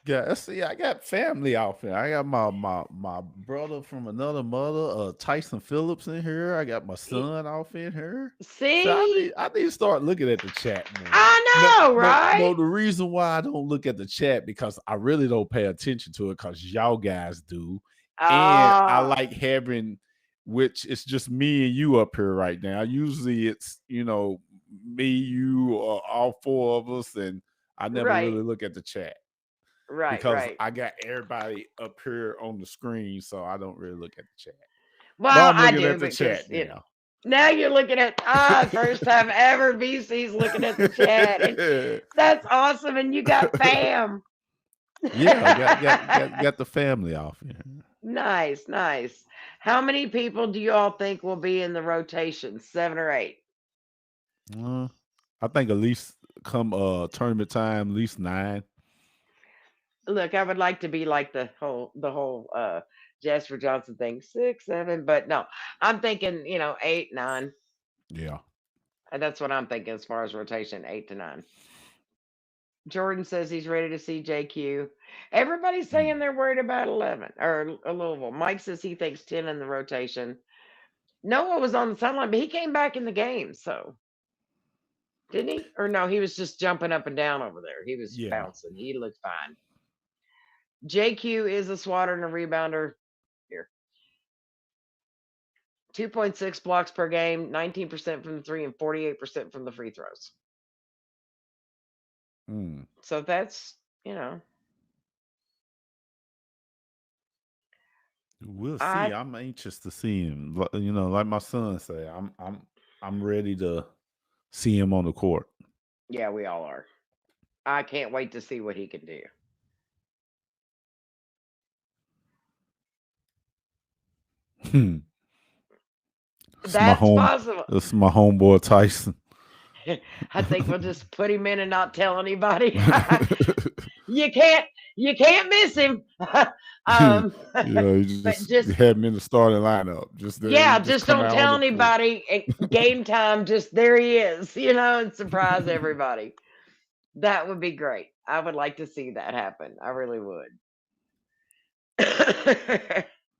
[SPEAKER 2] Yeah, see, I got family out there. I got my brother from another mother, Tyson Phillips in here. I got my son off in here. So
[SPEAKER 1] See,
[SPEAKER 2] I need to start looking at the chat more.
[SPEAKER 1] I know,
[SPEAKER 2] No,
[SPEAKER 1] right?
[SPEAKER 2] the reason why I don't look at the chat because I really don't pay attention to it because y'all guys do. And I
[SPEAKER 1] Ah,
[SPEAKER 2] like having which it's just me and you up here right now. Usually it's, me, you, or all four of us, and I never
[SPEAKER 1] right,
[SPEAKER 2] really look at the chat
[SPEAKER 1] right,
[SPEAKER 2] because
[SPEAKER 1] right.
[SPEAKER 2] I got everybody up here on the screen, so I don't really look at the chat. But
[SPEAKER 1] Well,
[SPEAKER 2] I'm
[SPEAKER 1] I
[SPEAKER 2] looking
[SPEAKER 1] do
[SPEAKER 2] at the
[SPEAKER 1] because
[SPEAKER 2] chat now.
[SPEAKER 1] now you're looking at first time ever BC's looking at the chat, and that's awesome. And you got fam.
[SPEAKER 2] Yeah, got the family off here.
[SPEAKER 1] Nice, nice. How many people do you all think will be in the rotation? 7 or 8?
[SPEAKER 2] Uh, I think at least come tournament time, at least 9.
[SPEAKER 1] Look, I would like to be like the whole Jasper Johnson thing, 6, 7, but no, I'm thinking 8, 9.
[SPEAKER 2] Yeah.
[SPEAKER 1] And that's what I'm thinking as far as rotation, 8 to 9. Jordan says he's ready to see JQ. Everybody's saying they're worried about 11 or Louisville. Mike says he thinks 10 in the rotation. Noah was on the sideline, but he came back in the game. So didn't he? Or no, he was just jumping up and down over there. He was
[SPEAKER 2] Yeah.
[SPEAKER 1] bouncing. He looked fine. JQ is a swatter and a rebounder. Here, 2.6 blocks per game, 19% from the three, and 48% from the free throws.
[SPEAKER 2] Mm.
[SPEAKER 1] So that's.
[SPEAKER 2] We'll see.
[SPEAKER 1] I
[SPEAKER 2] I'm anxious to see him. Like my son say, I'm ready to see him on the court.
[SPEAKER 1] Yeah, we all are. I can't wait to see what he can do. That's possible.
[SPEAKER 2] That's my homeboy Tyson.
[SPEAKER 1] I think we'll just put him in and not tell anybody. you can't you can't miss him. um
[SPEAKER 2] You
[SPEAKER 1] but
[SPEAKER 2] just
[SPEAKER 1] just
[SPEAKER 2] had him in the starting lineup. He
[SPEAKER 1] yeah,
[SPEAKER 2] just
[SPEAKER 1] just
[SPEAKER 2] come
[SPEAKER 1] don't
[SPEAKER 2] out on
[SPEAKER 1] tell
[SPEAKER 2] the court.
[SPEAKER 1] anybody. Game time, just there he is, and surprise everybody. That would be great. I would like to see that happen. I really would.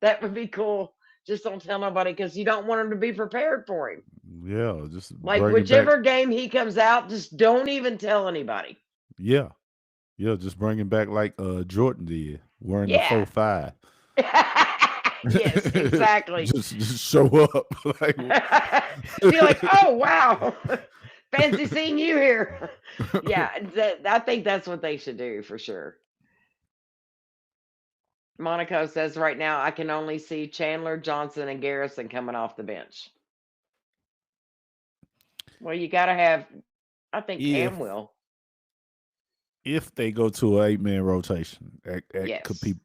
[SPEAKER 1] That would be cool. Just don't tell nobody because you don't want him to be prepared for him.
[SPEAKER 2] Yeah, just
[SPEAKER 1] Like
[SPEAKER 2] bring it back.
[SPEAKER 1] whichever game he comes out, just don't even tell anybody.
[SPEAKER 2] Yeah, yeah, just bring it back like Jordan did, wearing the
[SPEAKER 1] Yeah.
[SPEAKER 2] 4-5.
[SPEAKER 1] Yes, exactly.
[SPEAKER 2] just show up. Like,
[SPEAKER 1] Be like, oh wow, fancy seeing you here. Yeah, I think that's what they should do for sure. Monaco says right now I can only see Chandler, Johnson, and Garrison coming off the bench. Well, you got to have. I think Cam
[SPEAKER 2] if
[SPEAKER 1] will.
[SPEAKER 2] they go to an 8-man rotation,
[SPEAKER 1] Yes,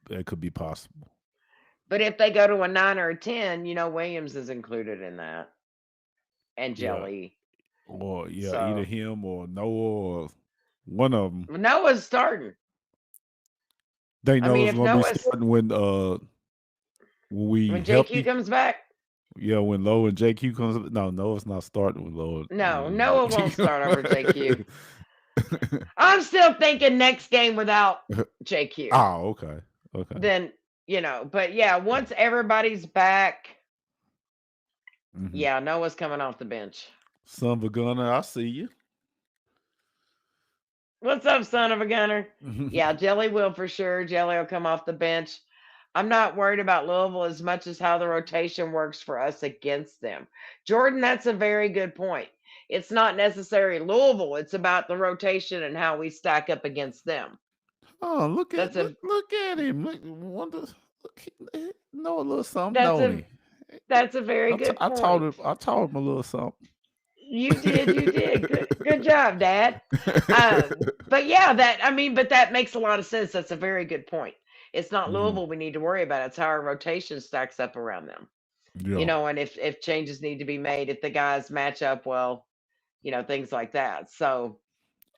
[SPEAKER 2] that could be possible.
[SPEAKER 1] but if they go to a 9 or a 10, Williams is included in that, and
[SPEAKER 2] Yeah,
[SPEAKER 1] Jelly.
[SPEAKER 2] or yeah, either
[SPEAKER 1] So
[SPEAKER 2] him or Noah or one of them.
[SPEAKER 1] Noah's starting.
[SPEAKER 2] They
[SPEAKER 1] I
[SPEAKER 2] know
[SPEAKER 1] mean,
[SPEAKER 2] it's
[SPEAKER 1] if
[SPEAKER 2] going to be
[SPEAKER 1] Noah's
[SPEAKER 2] starting when we
[SPEAKER 1] when JQ
[SPEAKER 2] healthy.
[SPEAKER 1] comes back,
[SPEAKER 2] Yeah, when Low and JQ comes up. No, Noah's not starting with Low
[SPEAKER 1] no,
[SPEAKER 2] and
[SPEAKER 1] Noah won't start over JQ.
[SPEAKER 2] JQ.
[SPEAKER 1] I'm still thinking next game without JQ.
[SPEAKER 2] Oh, okay. Okay.
[SPEAKER 1] Then, but yeah, once everybody's back,
[SPEAKER 2] Mm-hmm.
[SPEAKER 1] yeah, Noah's coming off the bench.
[SPEAKER 2] Son of a gunner, I see you.
[SPEAKER 1] What's up, son of a gunner? Yeah, Jelly will for sure. Jelly will come off the bench. I'm not worried about Louisville as much as how the rotation works for us against them. Jordan, that's a very good point. It's not necessarily Louisville, it's about the rotation and how we stack up against them.
[SPEAKER 2] Oh,
[SPEAKER 1] That's a
[SPEAKER 2] look at him. Look, he know a little something,
[SPEAKER 1] that's
[SPEAKER 2] don't
[SPEAKER 1] a
[SPEAKER 2] he?
[SPEAKER 1] that's a very good point.
[SPEAKER 2] I taught him a little something.
[SPEAKER 1] You did. Good job, Dad. But yeah, but that makes a lot of sense. That's a very good point. It's not
[SPEAKER 2] Mhm.
[SPEAKER 1] Louisville we need to worry about. It's how our rotation stacks up around them.
[SPEAKER 2] Yeah.
[SPEAKER 1] And if changes need to be made, if the guys match up well, things like that. So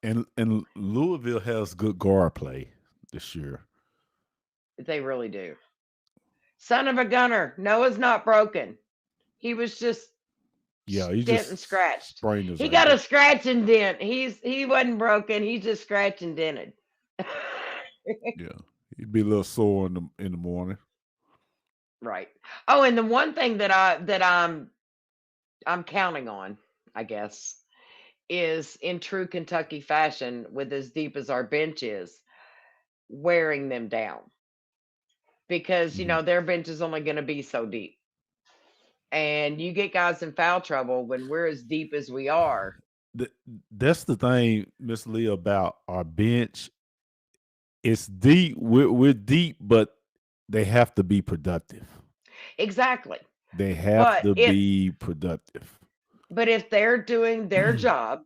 [SPEAKER 2] And Louisville has good guard play this year.
[SPEAKER 1] they really do. Son of a gunner, Noah's not broken. He was just
[SPEAKER 2] Yeah, he
[SPEAKER 1] dent and
[SPEAKER 2] just
[SPEAKER 1] scratched.
[SPEAKER 2] sprained his
[SPEAKER 1] He got a
[SPEAKER 2] ankle.
[SPEAKER 1] scratch and dent. He wasn't broken. He's just scratch and dented.
[SPEAKER 2] Yeah, he'd be a little sore in the morning.
[SPEAKER 1] Right. Oh, and the one thing that I'm counting on, I guess, is in true Kentucky fashion, with as deep as our bench is, wearing them down. Because,
[SPEAKER 2] Mhm.
[SPEAKER 1] their bench is only going to be so deep. And you get guys in foul trouble when we're as deep as we are.
[SPEAKER 2] Th- that's the thing, Miss Lee, about our bench. It's deep. We're deep, but they have to be productive.
[SPEAKER 1] Exactly.
[SPEAKER 2] They have
[SPEAKER 1] But
[SPEAKER 2] to
[SPEAKER 1] if
[SPEAKER 2] be productive.
[SPEAKER 1] but if they're doing their job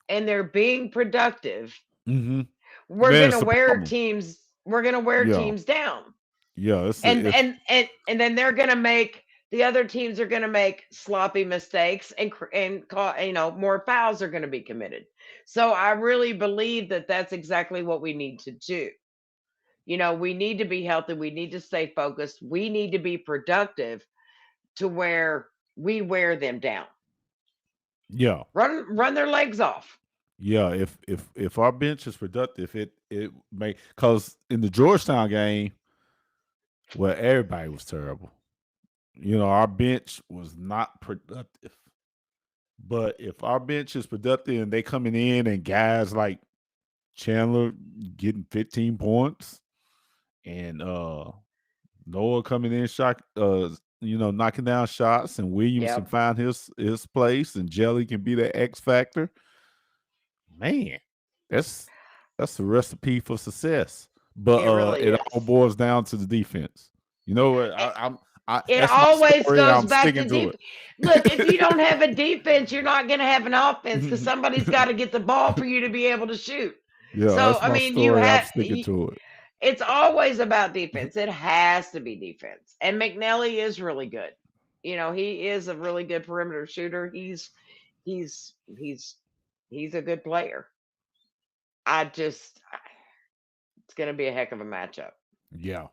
[SPEAKER 1] and they're being productive,
[SPEAKER 2] Mm-hmm.
[SPEAKER 1] we're
[SPEAKER 2] Man,
[SPEAKER 1] going to
[SPEAKER 2] it's a
[SPEAKER 1] wear
[SPEAKER 2] problem.
[SPEAKER 1] teams we're going to wear
[SPEAKER 2] Yeah,
[SPEAKER 1] teams down.
[SPEAKER 2] yeah.
[SPEAKER 1] and and then they're going to make the other teams are going to make sloppy mistakes and more fouls are going to be committed. So I really believe that that's exactly what we need to do. We need to be healthy, we need to stay focused, we need to be productive to where we wear them down,
[SPEAKER 2] yeah,
[SPEAKER 1] run their legs off.
[SPEAKER 2] yeah. If our bench is productive, it may, because in the Georgetown game, well, everybody was terrible. Our bench was not productive. But if our bench is productive and they coming in and guys like Chandler getting 15 points and Noah coming in knocking down shots, and Williams can
[SPEAKER 1] Yep,
[SPEAKER 2] find his place, and Jelly can be the X factor. Man, that's a recipe for success. But
[SPEAKER 1] it really
[SPEAKER 2] it all
[SPEAKER 1] is.
[SPEAKER 2] boils down to the defense. You know what?
[SPEAKER 1] It
[SPEAKER 2] That's my
[SPEAKER 1] always
[SPEAKER 2] story, and
[SPEAKER 1] goes
[SPEAKER 2] I'm
[SPEAKER 1] back to
[SPEAKER 2] sticking to
[SPEAKER 1] deep. Look, if you don't have a defense, you're not going to have an offense because
[SPEAKER 2] it.
[SPEAKER 1] somebody's got to get the ball for you to be able to shoot.
[SPEAKER 2] Yeah,
[SPEAKER 1] So,
[SPEAKER 2] that's
[SPEAKER 1] I
[SPEAKER 2] my
[SPEAKER 1] mean, you
[SPEAKER 2] story. I'm
[SPEAKER 1] have,
[SPEAKER 2] sticking to it.
[SPEAKER 1] it's always about defense. It has to be defense. And McNally is really good. He is a really good perimeter shooter. He's, he's, he's a good player. I just, it's going to be a heck of a matchup.
[SPEAKER 2] Yeah,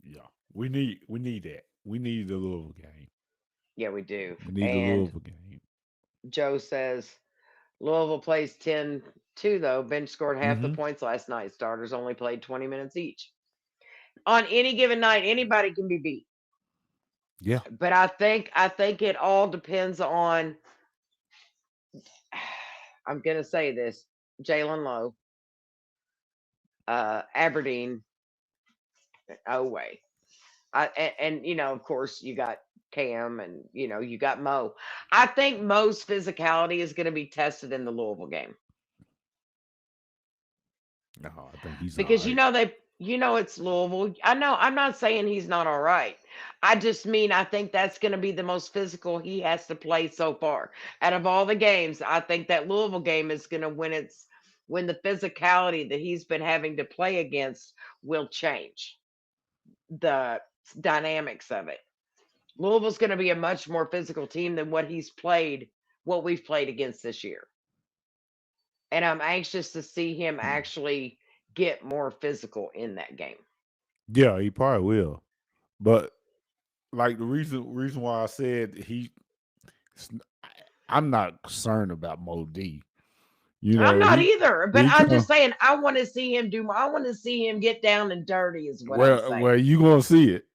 [SPEAKER 2] yeah. We need that. We need the Louisville game.
[SPEAKER 1] Yeah, we do.
[SPEAKER 2] We need the
[SPEAKER 1] And
[SPEAKER 2] Louisville game.
[SPEAKER 1] Joe says, Louisville plays 10-2, though. Bench scored half the
[SPEAKER 2] Mm-hmm.
[SPEAKER 1] points last night. Starters only played 20 minutes each. On any given night, anybody can be beat.
[SPEAKER 2] Yeah.
[SPEAKER 1] But I think it all depends on, I'm gonna say this, Jalen Lowe, Aberdeen, oh wait. And of course, you got Cam, and you got Mo. I think Mo's physicality is going to be tested in the Louisville game
[SPEAKER 2] No, I think he's all
[SPEAKER 1] because
[SPEAKER 2] right.
[SPEAKER 1] it's Louisville. I know. I'm not saying he's not all right. I just mean I think that's going to be the most physical he has to play so far. Out of all the games, I think that Louisville game is going to when the physicality that he's been having to play against will change the dynamics of it. Louisville's going to be a much more physical team than what we've played against this year. And I'm anxious to see him actually get more physical in that game.
[SPEAKER 2] Yeah, he probably will. But like the reason why I said I'm not concerned about Mo D.
[SPEAKER 1] I'm not
[SPEAKER 2] He
[SPEAKER 1] either, but
[SPEAKER 2] he
[SPEAKER 1] I'm
[SPEAKER 2] come
[SPEAKER 1] just saying I want to see him do more. I want to see him get down and dirty is what I'm saying.
[SPEAKER 2] where you gonna see it.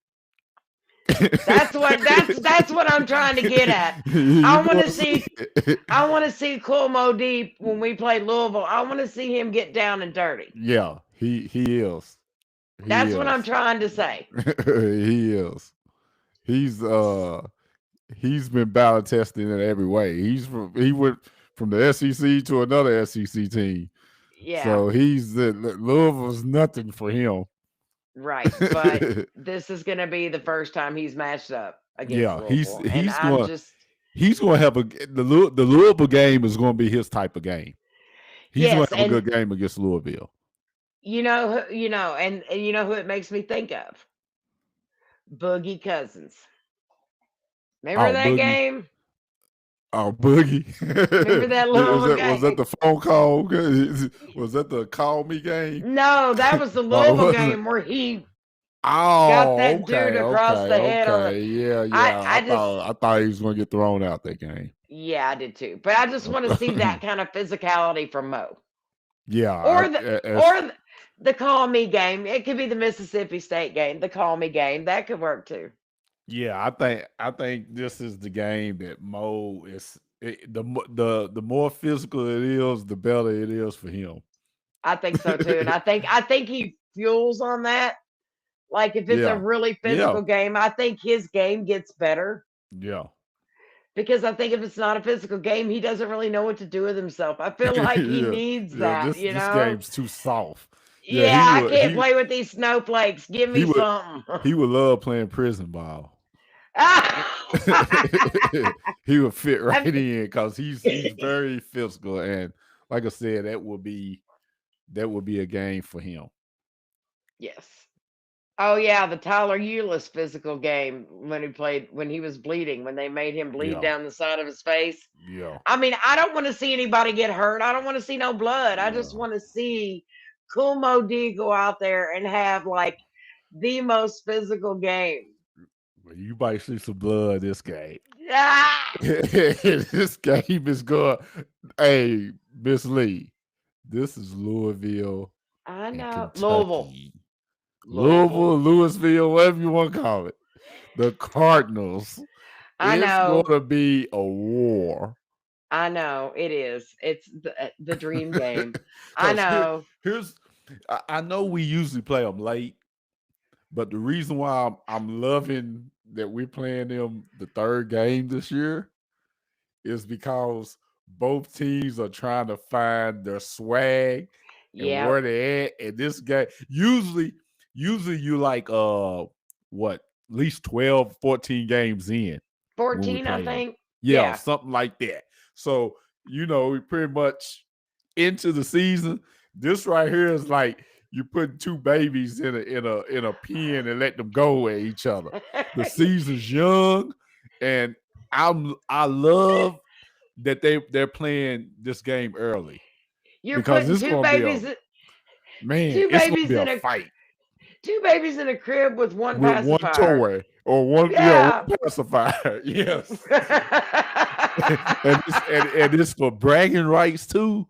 [SPEAKER 1] That's what I'm trying to get at.
[SPEAKER 2] You
[SPEAKER 1] I want
[SPEAKER 2] gonna
[SPEAKER 1] to
[SPEAKER 2] see
[SPEAKER 1] see
[SPEAKER 2] it.
[SPEAKER 1] I want to see Cool Mo Deep when we play Louisville. I want to see him get down and dirty.
[SPEAKER 2] Yeah, he is. He
[SPEAKER 1] That's what I'm
[SPEAKER 2] is.
[SPEAKER 1] trying to say.
[SPEAKER 2] He is. He's he's been battle tested in every way. He went from the SEC to another SEC team.
[SPEAKER 1] Yeah,
[SPEAKER 2] So Louisville's nothing for him.
[SPEAKER 1] right. But this is going to be the first time he's matched up against
[SPEAKER 2] Yeah,
[SPEAKER 1] Louisville, and
[SPEAKER 2] he's gonna have the Louisville game is gonna be his type of game. He's gonna
[SPEAKER 1] yes,
[SPEAKER 2] have a
[SPEAKER 1] and
[SPEAKER 2] good game against Louisville.
[SPEAKER 1] and you know who it makes me think of? Boogie Cousins. Remember
[SPEAKER 2] Oh,
[SPEAKER 1] that
[SPEAKER 2] Boogie.
[SPEAKER 1] game?
[SPEAKER 2] Oh, Boogie.
[SPEAKER 1] Remember that Louisville
[SPEAKER 2] Was that
[SPEAKER 1] game?
[SPEAKER 2] the phone call? Was that the call me game?
[SPEAKER 1] No, that was the
[SPEAKER 2] Oh, it
[SPEAKER 1] Louisville
[SPEAKER 2] wasn't.
[SPEAKER 1] game where he got
[SPEAKER 2] Oh,
[SPEAKER 1] that dude across the head on the.
[SPEAKER 2] Yeah,
[SPEAKER 1] I
[SPEAKER 2] yeah.
[SPEAKER 1] I just
[SPEAKER 2] I thought he was gonna get thrown out that game.
[SPEAKER 1] yeah, I did too. But I just want to see that kind of physicality from Mo.
[SPEAKER 2] Yeah,
[SPEAKER 1] Or the call me game. It could be the Mississippi State game, the call me game. That could work too.
[SPEAKER 2] yeah. I think this is the game that Mo the more physical it is, the better it is for him.
[SPEAKER 1] I think so too. And I think he fuels on that. Like if it's a
[SPEAKER 2] Yeah,
[SPEAKER 1] really
[SPEAKER 2] yeah,
[SPEAKER 1] physical game, I think his game gets better.
[SPEAKER 2] yeah.
[SPEAKER 1] Because I think if it's not a physical game, he doesn't really know what to do with himself. I feel like he
[SPEAKER 2] Yeah,
[SPEAKER 1] needs
[SPEAKER 2] yeah.
[SPEAKER 1] that,
[SPEAKER 2] This game's too soft. Yeah,
[SPEAKER 1] Yeah, I can't play with these snowflakes. Give
[SPEAKER 2] he
[SPEAKER 1] me
[SPEAKER 2] would
[SPEAKER 1] something.
[SPEAKER 2] he would love playing prison ball.
[SPEAKER 1] Ah!
[SPEAKER 2] He would fit right
[SPEAKER 1] I'm-
[SPEAKER 2] in because he's very physical, and like I said, that would be a game for him.
[SPEAKER 1] yes. Oh yeah, the Tyler Eulis physical game when he was bleeding, when they made him bleed
[SPEAKER 2] Yeah,
[SPEAKER 1] down the side of his face.
[SPEAKER 2] yeah,
[SPEAKER 1] I mean, I don't want to see anybody get hurt. I don't want to see no blood. I just
[SPEAKER 2] yeah.
[SPEAKER 1] want to see Kumo D go out there and have like the most physical game.
[SPEAKER 2] Well, you might see some blood this game.
[SPEAKER 1] Ah!
[SPEAKER 2] This game is going. Hey, Miss Lee, this is Louisville
[SPEAKER 1] I
[SPEAKER 2] and
[SPEAKER 1] know. Louisville.
[SPEAKER 2] Kentucky.
[SPEAKER 1] Louisville.
[SPEAKER 2] Louisville, whatever you want to call it. The Cardinals.
[SPEAKER 1] I
[SPEAKER 2] It's going
[SPEAKER 1] know.
[SPEAKER 2] to be a war.
[SPEAKER 1] I know. It is. It's the dream game. I
[SPEAKER 2] Because
[SPEAKER 1] know.
[SPEAKER 2] I know we usually play them late, but the reason why I'm loving that we're playing them the third game this year is because both teams are trying to find their swag and
[SPEAKER 1] Yeah.
[SPEAKER 2] where they at. And this game, usually you like what, at least 12, 14 games in when we
[SPEAKER 1] 14, I
[SPEAKER 2] play them.
[SPEAKER 1] think.
[SPEAKER 2] Yeah,
[SPEAKER 1] Yeah.
[SPEAKER 2] something like that. So, we pretty much into the season. This right here is like you putting two babies in a pen and let them go at each other. The season's young, and I love that they're playing this game early
[SPEAKER 1] You're
[SPEAKER 2] because
[SPEAKER 1] putting
[SPEAKER 2] it's
[SPEAKER 1] two
[SPEAKER 2] gonna be
[SPEAKER 1] babies
[SPEAKER 2] it's gonna be a
[SPEAKER 1] in a
[SPEAKER 2] fight
[SPEAKER 1] two babies in a crib with one
[SPEAKER 2] with one
[SPEAKER 1] pacifier.
[SPEAKER 2] toy or one
[SPEAKER 1] Yeah.
[SPEAKER 2] pacifier. Yes. and it's for bragging rights too.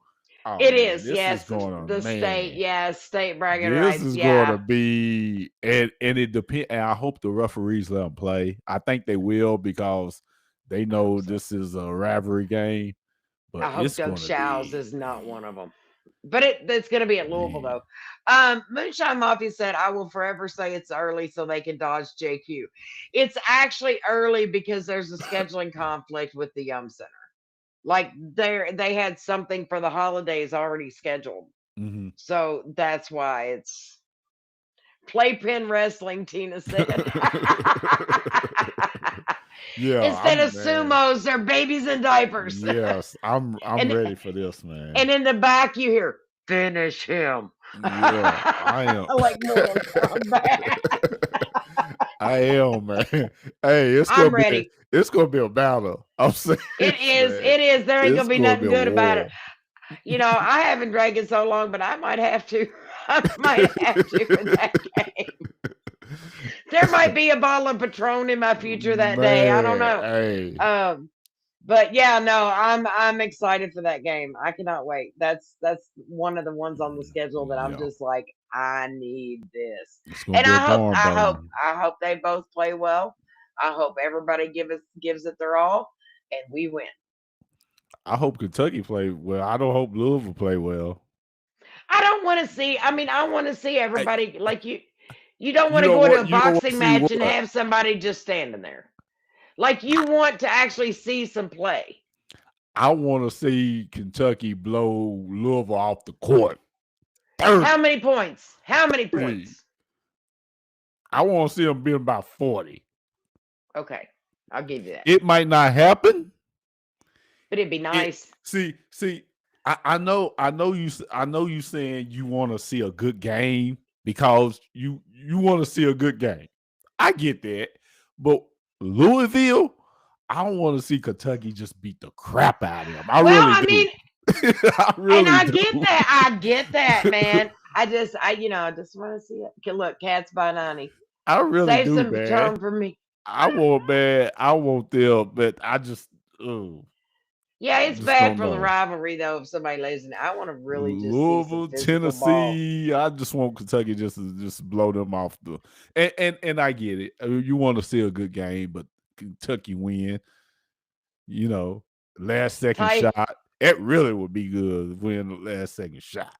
[SPEAKER 2] Oh,
[SPEAKER 1] It
[SPEAKER 2] man,
[SPEAKER 1] is,
[SPEAKER 2] this
[SPEAKER 1] yes.
[SPEAKER 2] is going on,
[SPEAKER 1] The state,
[SPEAKER 2] man.
[SPEAKER 1] yes, state bragging
[SPEAKER 2] This
[SPEAKER 1] rights.
[SPEAKER 2] is going to
[SPEAKER 1] Yeah.
[SPEAKER 2] be, and it depends. And I hope the referees let them play. I think they will because they know
[SPEAKER 1] So
[SPEAKER 2] this is a rivalry game. But
[SPEAKER 1] I hope
[SPEAKER 2] it's
[SPEAKER 1] Doug
[SPEAKER 2] going to
[SPEAKER 1] Shows
[SPEAKER 2] be,
[SPEAKER 1] is not one of them. But it's going to be at Louisville
[SPEAKER 2] Man.
[SPEAKER 1] though. Moonshine Mafia said, "I will forever say it's early so they can dodge JQ." It's actually early because there's a scheduling conflict with the Yum Center. Like they had something for the holidays already scheduled,
[SPEAKER 2] Mm-hmm.
[SPEAKER 1] so that's why it's playpen wrestling. Tina said.
[SPEAKER 2] Yeah,
[SPEAKER 1] Instead of
[SPEAKER 2] man.
[SPEAKER 1] sumos, they're babies in diapers.
[SPEAKER 2] Yes, I'm
[SPEAKER 1] and
[SPEAKER 2] ready for this, man.
[SPEAKER 1] and in the back you hear, "Finish him."
[SPEAKER 2] Yeah, I am.
[SPEAKER 1] Like Mortal Kombat.
[SPEAKER 2] I am, man. Hey,
[SPEAKER 1] I'm ready.
[SPEAKER 2] it's gonna be a battle. I'm serious,
[SPEAKER 1] It is.
[SPEAKER 2] man.
[SPEAKER 1] It is. There ain't
[SPEAKER 2] It's
[SPEAKER 1] gonna be
[SPEAKER 2] gonna be
[SPEAKER 1] nothing
[SPEAKER 2] a
[SPEAKER 1] good about it.
[SPEAKER 2] war.
[SPEAKER 1] I haven't drank it so long, but I might have to. I might have to for that game. There might be a bottle of Patron in my future that day. I don't
[SPEAKER 2] Man,
[SPEAKER 1] know.
[SPEAKER 2] hey.
[SPEAKER 1] But yeah, no, I'm excited for that game. I cannot wait. That's one of the ones on the schedule that I'm
[SPEAKER 2] Yeah,
[SPEAKER 1] just like, I need this.
[SPEAKER 2] it's gonna
[SPEAKER 1] And
[SPEAKER 2] be a
[SPEAKER 1] I hope
[SPEAKER 2] barn
[SPEAKER 1] I hope
[SPEAKER 2] burner.
[SPEAKER 1] I hope they both play well. I hope everybody gives it their all and we win.
[SPEAKER 2] I hope Kentucky play well. I don't hope Louisville play well.
[SPEAKER 1] I don't want to see, I want to see
[SPEAKER 2] Hey,
[SPEAKER 1] everybody like you don't
[SPEAKER 2] you
[SPEAKER 1] want to
[SPEAKER 2] know
[SPEAKER 1] go into
[SPEAKER 2] what?
[SPEAKER 1] a
[SPEAKER 2] You don't want to
[SPEAKER 1] boxing
[SPEAKER 2] see
[SPEAKER 1] match and
[SPEAKER 2] what?
[SPEAKER 1] have somebody just standing there. Like you want to actually see some play.
[SPEAKER 2] I want to see Kentucky blow Louisville off the court. 30.
[SPEAKER 1] How many points? How many points?
[SPEAKER 2] I want to see them be about 40.
[SPEAKER 1] Okay, I'll give you that.
[SPEAKER 2] It might not happen.
[SPEAKER 1] But it'd be nice.
[SPEAKER 2] See, I know you saying you want to see a good game because you want to see a good game. I get that. But Louisville, I don't want to see Kentucky just beat the crap out of them. I really do. I really
[SPEAKER 1] and I
[SPEAKER 2] do.
[SPEAKER 1] get that, man. I just want to see it. Okay, look, Cats by 90.
[SPEAKER 2] I really
[SPEAKER 1] Save
[SPEAKER 2] do,
[SPEAKER 1] some
[SPEAKER 2] man.
[SPEAKER 1] Patron for me.
[SPEAKER 2] I want them, but I just
[SPEAKER 1] Yeah, it's
[SPEAKER 2] just
[SPEAKER 1] bad
[SPEAKER 2] don't
[SPEAKER 1] for the
[SPEAKER 2] know.
[SPEAKER 1] rivalry though. If somebody lays in, I want to really just see some
[SPEAKER 2] Louisville,
[SPEAKER 1] physical ball.
[SPEAKER 2] Tennessee. I just want Kentucky just to blow them off the. And I get it. You want to see a good game, but Kentucky win. Last second
[SPEAKER 1] Tight.
[SPEAKER 2] shot. It really would be good. Win the last second shot.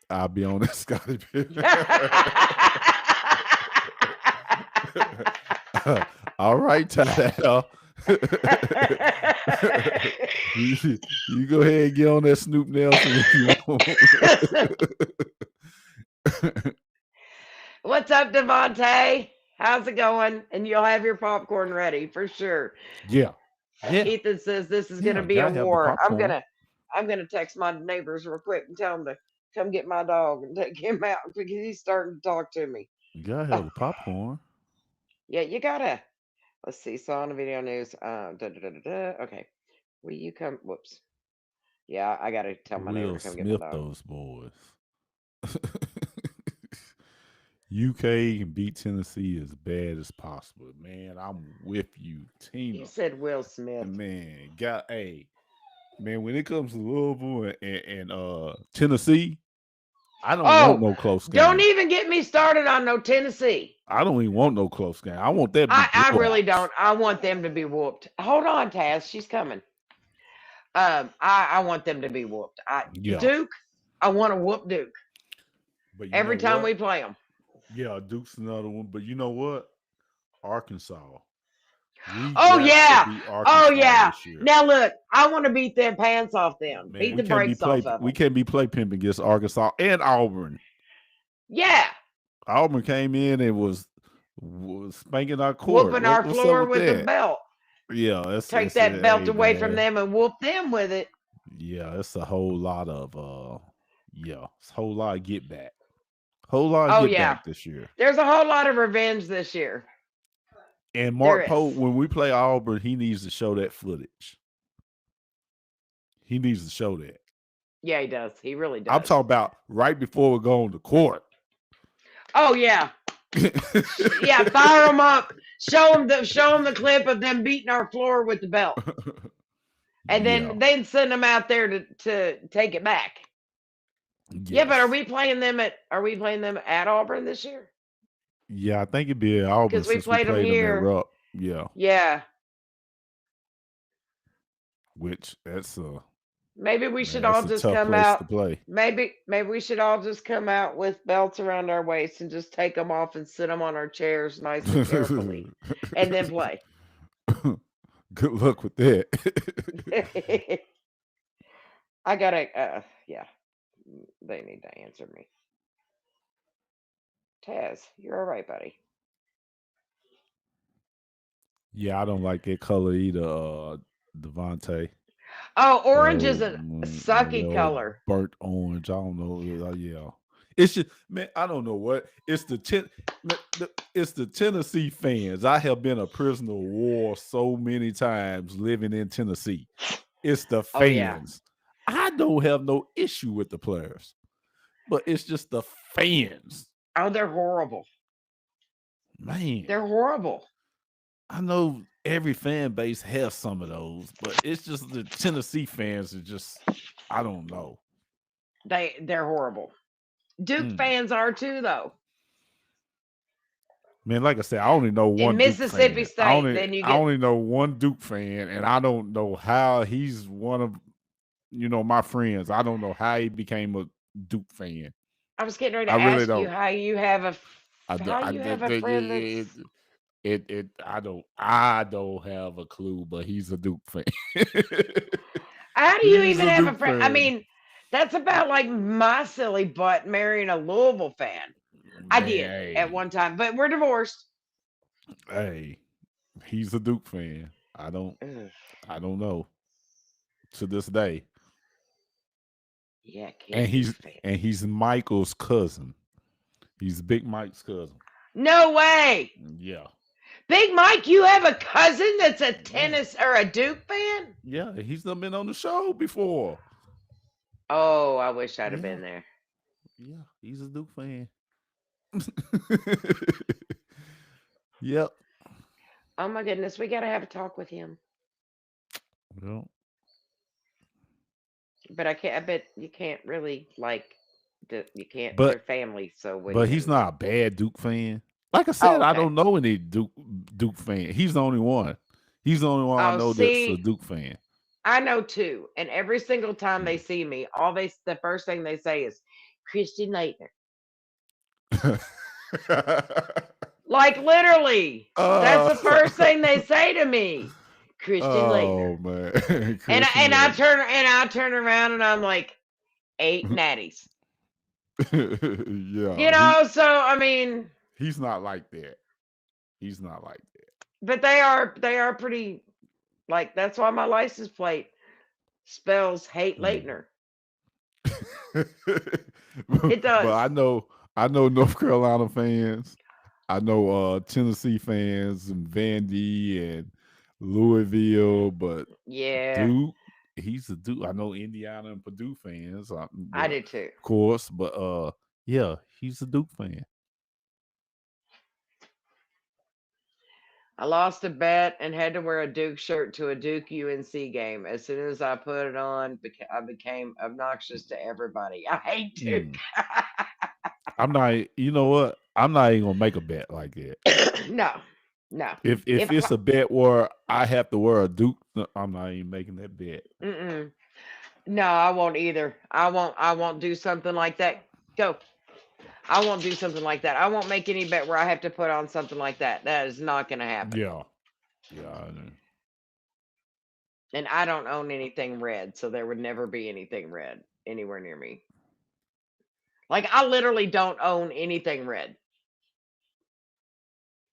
[SPEAKER 2] I'll be on that, Scotty. All right, Tadal. you go ahead and get on that Snoop Nelson if you want.
[SPEAKER 1] What's up, Devontae? How's it going? And you'll have your popcorn ready for sure.
[SPEAKER 2] Yeah.
[SPEAKER 1] Ethan says this is gonna be a war. I'm gonna text my neighbors real quick and tell them to come get my dog and take him out because he's starting to talk to me.
[SPEAKER 2] You gotta have the popcorn.
[SPEAKER 1] Yeah, you gotta. Let's see. Saw on the video news. Okay. Will you come? Whoops. Yeah, I gotta tell my neighbor
[SPEAKER 2] Will
[SPEAKER 1] to come get my
[SPEAKER 2] Smith
[SPEAKER 1] dog.
[SPEAKER 2] those boys. UK can beat Tennessee as bad as possible. Man, I'm with you, Tina.
[SPEAKER 1] You said Will Smith.
[SPEAKER 2] Man, man, when it comes to Louisville and Tennessee, I don't want no close game.
[SPEAKER 1] Don't even get me started on no Tennessee.
[SPEAKER 2] I don't even want no close game. I want that.
[SPEAKER 1] I really don't. I want them to be whooped. Hold on, Taz. She's coming. I want them to be whooped. Duke, I want to whoop Duke.
[SPEAKER 2] But
[SPEAKER 1] every time we play them.
[SPEAKER 2] Yeah, Duke's another one. But you know what? Arkansas.
[SPEAKER 1] Oh yeah. Now look, I want to beat their pants off them.
[SPEAKER 2] Man,
[SPEAKER 1] beat the brakes off of them.
[SPEAKER 2] We can't be play pimping against Arkansas and Auburn.
[SPEAKER 1] Yeah.
[SPEAKER 2] Auburn came in and was spanking our court.
[SPEAKER 1] Whooping our floor with the belt.
[SPEAKER 2] Yeah,
[SPEAKER 1] take that belt away from them and whoop them with it.
[SPEAKER 2] Yeah, it's a whole lot of it's a whole lot of get back. Whole lot of get back this year.
[SPEAKER 1] There's a whole lot of revenge this year.
[SPEAKER 2] And Mark Pope, when we play Auburn, he needs to show that footage. He needs to show that.
[SPEAKER 1] Yeah, he does. He really does.
[SPEAKER 2] I'm talking about right before we go on the court.
[SPEAKER 1] Oh yeah. Yeah, fire them up. Show them the clip of them beating our floor with the belt. And then send them out there to take it back. Yes. Yeah, but are we playing them at Auburn this year?
[SPEAKER 2] Yeah, I think it'd be at Auburn
[SPEAKER 1] because we played them here.
[SPEAKER 2] Yeah.
[SPEAKER 1] Yeah.
[SPEAKER 2] Which that's
[SPEAKER 1] Maybe we should
[SPEAKER 2] Man,
[SPEAKER 1] all
[SPEAKER 2] that's a
[SPEAKER 1] just
[SPEAKER 2] tough
[SPEAKER 1] come
[SPEAKER 2] place to
[SPEAKER 1] out.
[SPEAKER 2] play.
[SPEAKER 1] Maybe we should all just come out with belts around our waists and just take them off and sit them on our chairs nice and carefully, and then play.
[SPEAKER 2] Good luck with that.
[SPEAKER 1] I gotta. Yeah, they need to answer me. Taz, you're all right, buddy.
[SPEAKER 2] Yeah, I don't like that color either, Devontae.
[SPEAKER 1] Oh,
[SPEAKER 2] That
[SPEAKER 1] orange is
[SPEAKER 2] old,
[SPEAKER 1] a
[SPEAKER 2] that
[SPEAKER 1] sucky
[SPEAKER 2] old
[SPEAKER 1] color.
[SPEAKER 2] burnt orange. I don't know. Yeah, it's just man. I don't know what it's it's the Tennessee fans. I have been a prisoner of war so many times living in Tennessee. It's the
[SPEAKER 1] Oh yeah.
[SPEAKER 2] fans. I don't have no issue with the players, but it's just the fans.
[SPEAKER 1] Oh, they're horrible.
[SPEAKER 2] Man,
[SPEAKER 1] They're horrible.
[SPEAKER 2] I know every fan base has some of those, but it's just the Tennessee fans are just I don't know.
[SPEAKER 1] They're horrible. Duke
[SPEAKER 2] Mm.
[SPEAKER 1] fans are too, though.
[SPEAKER 2] Man, like I said, I only know
[SPEAKER 1] In
[SPEAKER 2] one Duke
[SPEAKER 1] Mississippi
[SPEAKER 2] fan.
[SPEAKER 1] State, then you
[SPEAKER 2] I
[SPEAKER 1] get.
[SPEAKER 2] only know one Duke fan, and I don't know how he's one of my friends. I don't know how he became a Duke fan.
[SPEAKER 1] I was getting ready
[SPEAKER 2] I
[SPEAKER 1] to
[SPEAKER 2] really
[SPEAKER 1] ask you
[SPEAKER 2] don't.
[SPEAKER 1] how you have a
[SPEAKER 2] I do,
[SPEAKER 1] how
[SPEAKER 2] I
[SPEAKER 1] you have a friend that's.
[SPEAKER 2] I don't have a clue, but he's a Duke fan.
[SPEAKER 1] How do you
[SPEAKER 2] He's
[SPEAKER 1] even
[SPEAKER 2] a
[SPEAKER 1] have a
[SPEAKER 2] Duke
[SPEAKER 1] friend? I
[SPEAKER 2] fan.
[SPEAKER 1] mean, that's about like my silly butt marrying a Louisville fan. I did at
[SPEAKER 2] Man,
[SPEAKER 1] one time, but we're divorced.
[SPEAKER 2] hey, he's a Duke fan.
[SPEAKER 1] Ugh.
[SPEAKER 2] I don't know to this day.
[SPEAKER 1] Yeah,
[SPEAKER 2] And
[SPEAKER 1] can't be fair.
[SPEAKER 2] he's Michael's cousin. He's Big Mike's cousin.
[SPEAKER 1] No way.
[SPEAKER 2] Yeah.
[SPEAKER 1] Big Mike, you have a cousin that's a
[SPEAKER 2] Yeah.
[SPEAKER 1] tennis or a Duke fan?
[SPEAKER 2] Yeah, he's done been on the show before.
[SPEAKER 1] Oh, I wish I'd have
[SPEAKER 2] Yeah.
[SPEAKER 1] been there.
[SPEAKER 2] Yeah, he's a Duke fan. Yep.
[SPEAKER 1] Oh my goodness, we got to have a talk with him.
[SPEAKER 2] Well,
[SPEAKER 1] But I can't. I bet you can't really like. You can't. They're
[SPEAKER 2] but
[SPEAKER 1] family, so what are you
[SPEAKER 2] but he's
[SPEAKER 1] gonna do?
[SPEAKER 2] not a bad Duke fan. Like I
[SPEAKER 1] Oh,
[SPEAKER 2] said, I
[SPEAKER 1] okay.
[SPEAKER 2] don't know any Duke fan. He's the only one. He's the only one I
[SPEAKER 1] Oh,
[SPEAKER 2] know that's a
[SPEAKER 1] see,
[SPEAKER 2] Duke fan.
[SPEAKER 1] I know two, and every single time they
[SPEAKER 2] Mm.
[SPEAKER 1] see me, the first thing they say is Christian Leitner. Like literally, that's the first thing they say to me. Christian Leitner.
[SPEAKER 2] Oh man,
[SPEAKER 1] And I,
[SPEAKER 2] Christian
[SPEAKER 1] and I
[SPEAKER 2] Leitner.
[SPEAKER 1] turn and I turn around and I'm like 8 natties.
[SPEAKER 2] Yeah,
[SPEAKER 1] So I mean,
[SPEAKER 2] he's not like that. He's not like
[SPEAKER 1] but they are pretty like that's why my license plate spells hate
[SPEAKER 2] that.
[SPEAKER 1] Leitner.
[SPEAKER 2] but,
[SPEAKER 1] It does.
[SPEAKER 2] I know North Carolina fans. I know Tennessee fans and Vandy and Louisville, but
[SPEAKER 1] Yeah,
[SPEAKER 2] Duke, he's a Duke. I know Indiana and Purdue fans,
[SPEAKER 1] I
[SPEAKER 2] but
[SPEAKER 1] do too.
[SPEAKER 2] of course, but yeah, he's a Duke fan.
[SPEAKER 1] I lost a bet and had to wear a Duke shirt to a Duke UNC game. As soon as I put it on, I became obnoxious to everybody. I hate Duke.
[SPEAKER 2] Mm. I'm not. You know what? I'm not even gonna make a bet like that.
[SPEAKER 1] No, no.
[SPEAKER 2] If
[SPEAKER 1] If
[SPEAKER 2] it's a bet where I have to wear a Duke, I'm not even making that bet.
[SPEAKER 1] mm-mm. No, I won't either. I won't. I won't do something like that. Go. I won't do something like that. I won't make any bet where I have to put on something like that. That is not going to happen.
[SPEAKER 2] Yeah, yeah. I know.
[SPEAKER 1] And I don't own anything red, so there would never be anything red anywhere near me. Like I literally don't own anything red.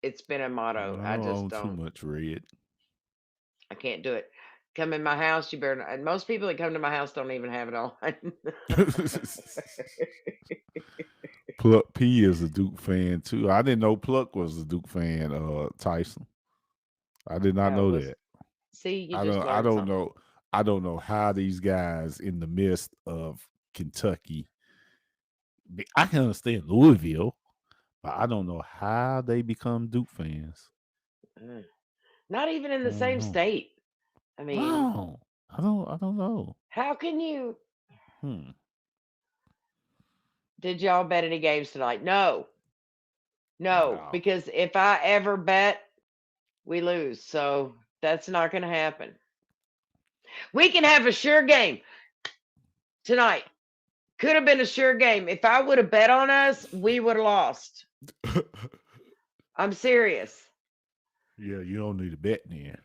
[SPEAKER 1] It's been a motto.
[SPEAKER 2] I
[SPEAKER 1] I
[SPEAKER 2] don't
[SPEAKER 1] just
[SPEAKER 2] own too
[SPEAKER 1] don't.
[SPEAKER 2] much red.
[SPEAKER 1] I can't do it. Come in my house, you better. And most people that come to my house don't even have it on.
[SPEAKER 2] Pluck P is a Duke fan too. I didn't know Pluck was a Duke fan. Tyson, I did not
[SPEAKER 1] Oh,
[SPEAKER 2] know
[SPEAKER 1] was
[SPEAKER 2] that.
[SPEAKER 1] see, you
[SPEAKER 2] I
[SPEAKER 1] just
[SPEAKER 2] don't. I
[SPEAKER 1] learned
[SPEAKER 2] don't
[SPEAKER 1] something.
[SPEAKER 2] know. I don't know how these guys in the midst of Kentucky. I can understand Louisville, but I don't know how they become Duke fans.
[SPEAKER 1] Mm. Not even in
[SPEAKER 2] I
[SPEAKER 1] the
[SPEAKER 2] don't
[SPEAKER 1] same
[SPEAKER 2] know.
[SPEAKER 1] state. I mean,
[SPEAKER 2] No, I don't. I don't know.
[SPEAKER 1] how can you?
[SPEAKER 2] Hmm.
[SPEAKER 1] Did y'all bet any games tonight? No, no,
[SPEAKER 2] No.
[SPEAKER 1] because if I ever bet, we lose. So that's not going to happen. We can have a sure game. tonight. Could have been a sure game. If I would have bet on us, we would have lost. I'm serious.
[SPEAKER 2] Yeah, you don't need a bet then.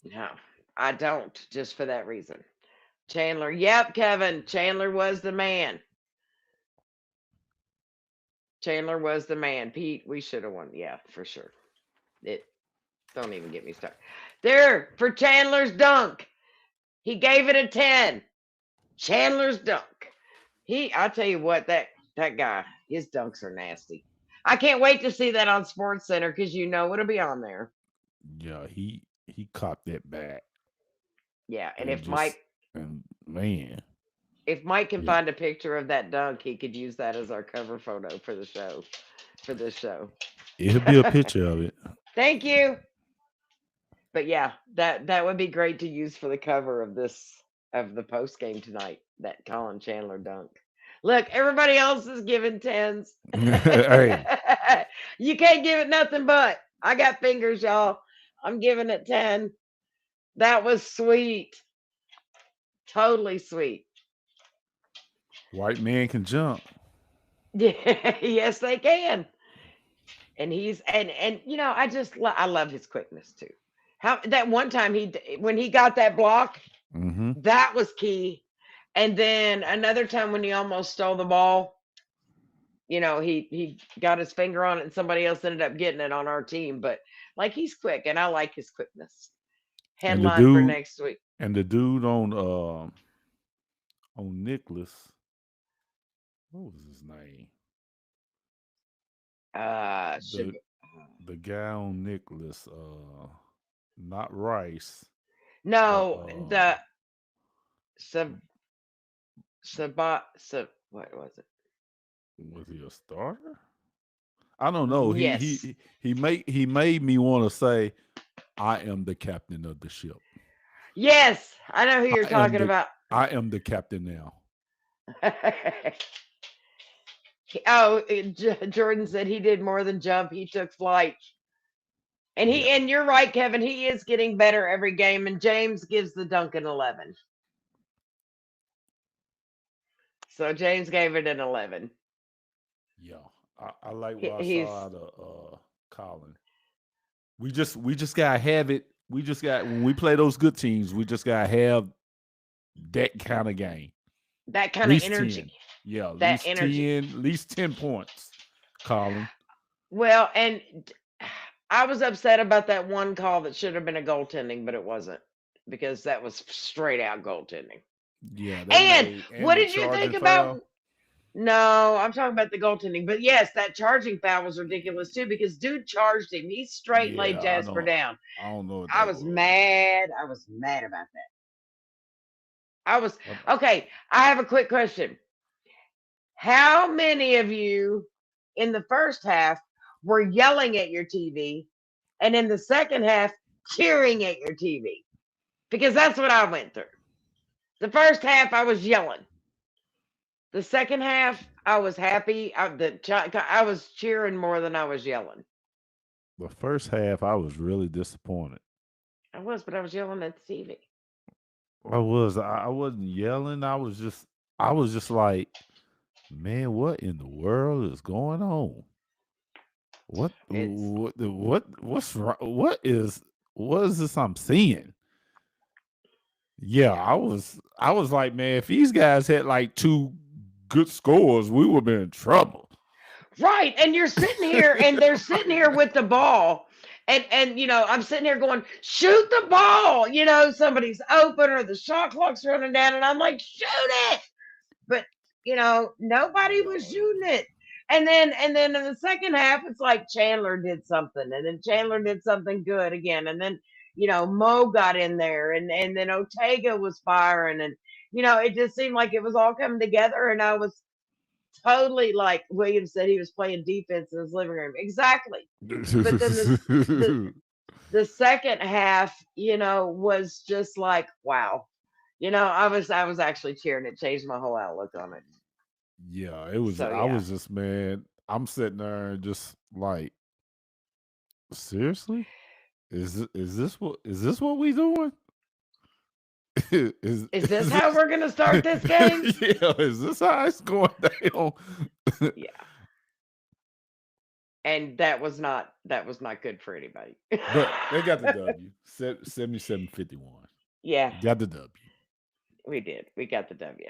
[SPEAKER 1] No, I don't, just for that reason. Chandler. Yep, Kevin. Chandler was the man. Chandler was the man. Pete, we should have won. Yeah, for sure. It don't even get me started. There for Chandler's dunk. He gave it a 10. Chandler's dunk. I'll tell you what, that guy, his dunks are nasty. I can't wait to see that on Sports Center because you know it'll be on there.
[SPEAKER 2] Yeah, he caught that back
[SPEAKER 1] Yeah, and
[SPEAKER 2] and just and man,
[SPEAKER 1] if Mike can
[SPEAKER 2] yeah,
[SPEAKER 1] find a picture of that dunk, he could use that as our cover photo for the show, for this show.
[SPEAKER 2] it'll be a picture of it.
[SPEAKER 1] Thank you. But yeah, that would be great to use for the cover of the post game tonight. That Colin Chandler dunk. Look, everybody else is giving tens.
[SPEAKER 2] Hey,
[SPEAKER 1] You can't give it nothing but. I got fingers, y'all. I'm giving it 10. That was sweet. Totally sweet.
[SPEAKER 2] white man can jump.
[SPEAKER 1] Yeah, yes, they can. And he's and I love his quickness too. How that one time when he got that block,
[SPEAKER 2] Mm-hmm.
[SPEAKER 1] that was key. And then another time when he almost stole the ball, he got his finger on it and somebody else ended up getting it on our team. But like he's quick and I like his quickness.
[SPEAKER 2] And the
[SPEAKER 1] Headline for
[SPEAKER 2] dude
[SPEAKER 1] next week.
[SPEAKER 2] and the dude on Nicholas, what was his name?
[SPEAKER 1] Should
[SPEAKER 2] The the guy on Nicholas, not Rice, but
[SPEAKER 1] no the sub what was it?
[SPEAKER 2] was he a starter? I don't know.
[SPEAKER 1] Yes.
[SPEAKER 2] He made me want to say, I am the captain of the ship.
[SPEAKER 1] Yes, I know who you're
[SPEAKER 2] I am
[SPEAKER 1] talking about.
[SPEAKER 2] I am the captain now.
[SPEAKER 1] Oh, Jordan said he did more than jump. He took flight. And
[SPEAKER 2] Yeah.
[SPEAKER 1] and you're right, Kevin. He is getting better every game. And James gives the dunk an 11. So James gave it an 11.
[SPEAKER 2] Yeah. I like what I
[SPEAKER 1] He's
[SPEAKER 2] saw out of Colin. We just gotta have it. We just got when we play those good teams, we just gotta have that kind of game.
[SPEAKER 1] that
[SPEAKER 2] At
[SPEAKER 1] kind of
[SPEAKER 2] least 10.
[SPEAKER 1] energy.
[SPEAKER 2] Yeah, at
[SPEAKER 1] That
[SPEAKER 2] least
[SPEAKER 1] energy.
[SPEAKER 2] 10, at least 10 points, Colin.
[SPEAKER 1] Well, and I was upset about that one call that should have been a goaltending, but it wasn't because that was straight out goaltending.
[SPEAKER 2] Yeah, they
[SPEAKER 1] And
[SPEAKER 2] made
[SPEAKER 1] what
[SPEAKER 2] and the
[SPEAKER 1] did you think
[SPEAKER 2] charging
[SPEAKER 1] about?
[SPEAKER 2] foul.
[SPEAKER 1] No, I'm talking about the goaltending. But yes, that charging foul was ridiculous too because dude charged him. He straight laid
[SPEAKER 2] Yeah,
[SPEAKER 1] Jasper down.
[SPEAKER 2] I don't know what
[SPEAKER 1] I
[SPEAKER 2] that
[SPEAKER 1] was
[SPEAKER 2] was.
[SPEAKER 1] mad. I was mad about that. I was
[SPEAKER 2] What
[SPEAKER 1] okay. I have a quick question. How many of you in the first half were yelling at your TV and in the second half cheering at your TV? Because that's what I went through. The first half, I was yelling. The second half, I was happy. I was cheering more than I was yelling.
[SPEAKER 2] the first half I was really disappointed.
[SPEAKER 1] I was, but I was yelling at the TV.
[SPEAKER 2] I wasn't yelling. I was just like, man, what in the world is going on? What
[SPEAKER 1] It's
[SPEAKER 2] what's wrong? What is this I'm seeing? Yeah,
[SPEAKER 1] yeah.
[SPEAKER 2] I was like, man, if these guys had like two good scores, we would be in trouble.
[SPEAKER 1] Right. And you're sitting here and they're sitting here with the ball. And I'm sitting here going, shoot the ball. Somebody's open or the shot clock's running down. And I'm like, shoot it. But nobody
[SPEAKER 2] Yeah.
[SPEAKER 1] was shooting it. And then in the second half, it's like Chandler did something, and then Chandler did something good again, and then Mo got in there, and then Ortega was firing, and it just seemed like it was all coming together, and I was totally like William said he was playing defense in his living room, exactly. But then the the second half, was just like wow. I was actually cheering. It changed my whole outlook on it.
[SPEAKER 2] Yeah, it was
[SPEAKER 1] So
[SPEAKER 2] I
[SPEAKER 1] yeah.
[SPEAKER 2] was just man, I'm sitting there and just like, seriously? Is this what we doing?
[SPEAKER 1] Is
[SPEAKER 2] is
[SPEAKER 1] this how
[SPEAKER 2] this
[SPEAKER 1] we're gonna start this game?
[SPEAKER 2] yeah, is this how it's going down?
[SPEAKER 1] Yeah. And that was not good for anybody.
[SPEAKER 2] But they got the W. 77-51.
[SPEAKER 1] Yeah,
[SPEAKER 2] Got the W.
[SPEAKER 1] we did. We got the W.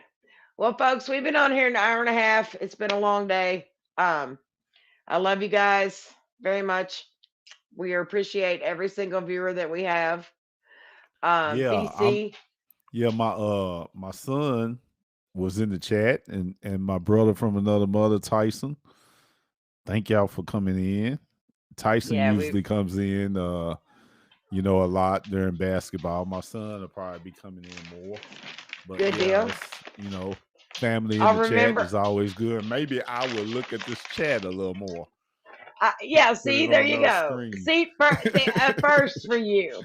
[SPEAKER 1] Well, folks, we've been on here an hour and a half. It's been a long day. Um, I love you guys very much. We appreciate every single viewer that we have.
[SPEAKER 2] Yeah,
[SPEAKER 1] BC,
[SPEAKER 2] my son was in the chat and my brother from another mother, Tyson. Thank y'all for coming in. Tyson
[SPEAKER 1] yeah, we
[SPEAKER 2] usually comes in a lot during basketball. My son will probably be coming in more. But
[SPEAKER 1] good
[SPEAKER 2] yeah,
[SPEAKER 1] deal.
[SPEAKER 2] it's family in
[SPEAKER 1] I'll
[SPEAKER 2] the chat
[SPEAKER 1] remember.
[SPEAKER 2] is always good. Maybe I will look at this chat a little more.
[SPEAKER 1] Yeah,
[SPEAKER 2] Put
[SPEAKER 1] see,
[SPEAKER 2] it
[SPEAKER 1] there
[SPEAKER 2] on
[SPEAKER 1] you
[SPEAKER 2] another
[SPEAKER 1] go.
[SPEAKER 2] screen.
[SPEAKER 1] See, see, a first for you,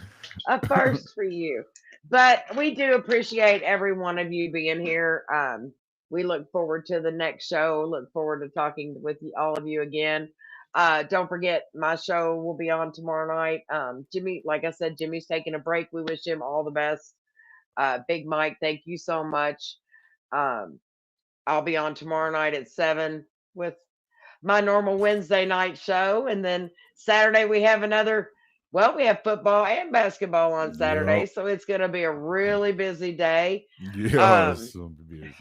[SPEAKER 1] a first for you. But we do appreciate every one of you being here. We look forward to the next show. Look forward to talking with all of you again. Don't forget, my show will be on tomorrow night. Jimmy, like I said, Jimmy's taking a break. We wish him all the best. Big Mike, thank you so much. Um, I'll be on tomorrow night at 7 with my normal Wednesday night show. And then Saturday, we have another. Well, we have football and basketball on Saturday.
[SPEAKER 2] Yep.
[SPEAKER 1] So it's going to be a really busy day.
[SPEAKER 2] Yeah,
[SPEAKER 1] Um,
[SPEAKER 2] it's gonna be busy.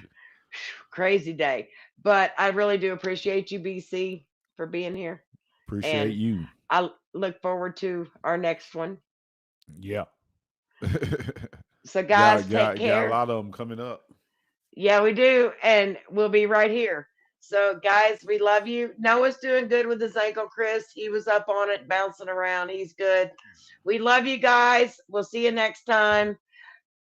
[SPEAKER 1] Crazy day. But I really do appreciate you, BC, for being here.
[SPEAKER 2] Appreciate
[SPEAKER 1] And
[SPEAKER 2] you.
[SPEAKER 1] I look forward to our next one.
[SPEAKER 2] Yeah.
[SPEAKER 1] So, guys, take
[SPEAKER 2] got a
[SPEAKER 1] care.
[SPEAKER 2] lot of them coming up.
[SPEAKER 1] Yeah, we do. And we'll be right here. So, guys, we love you. Noah's doing good with his ankle, Chris. He was up on it, bouncing around. He's good. We love you guys. We'll see you next time.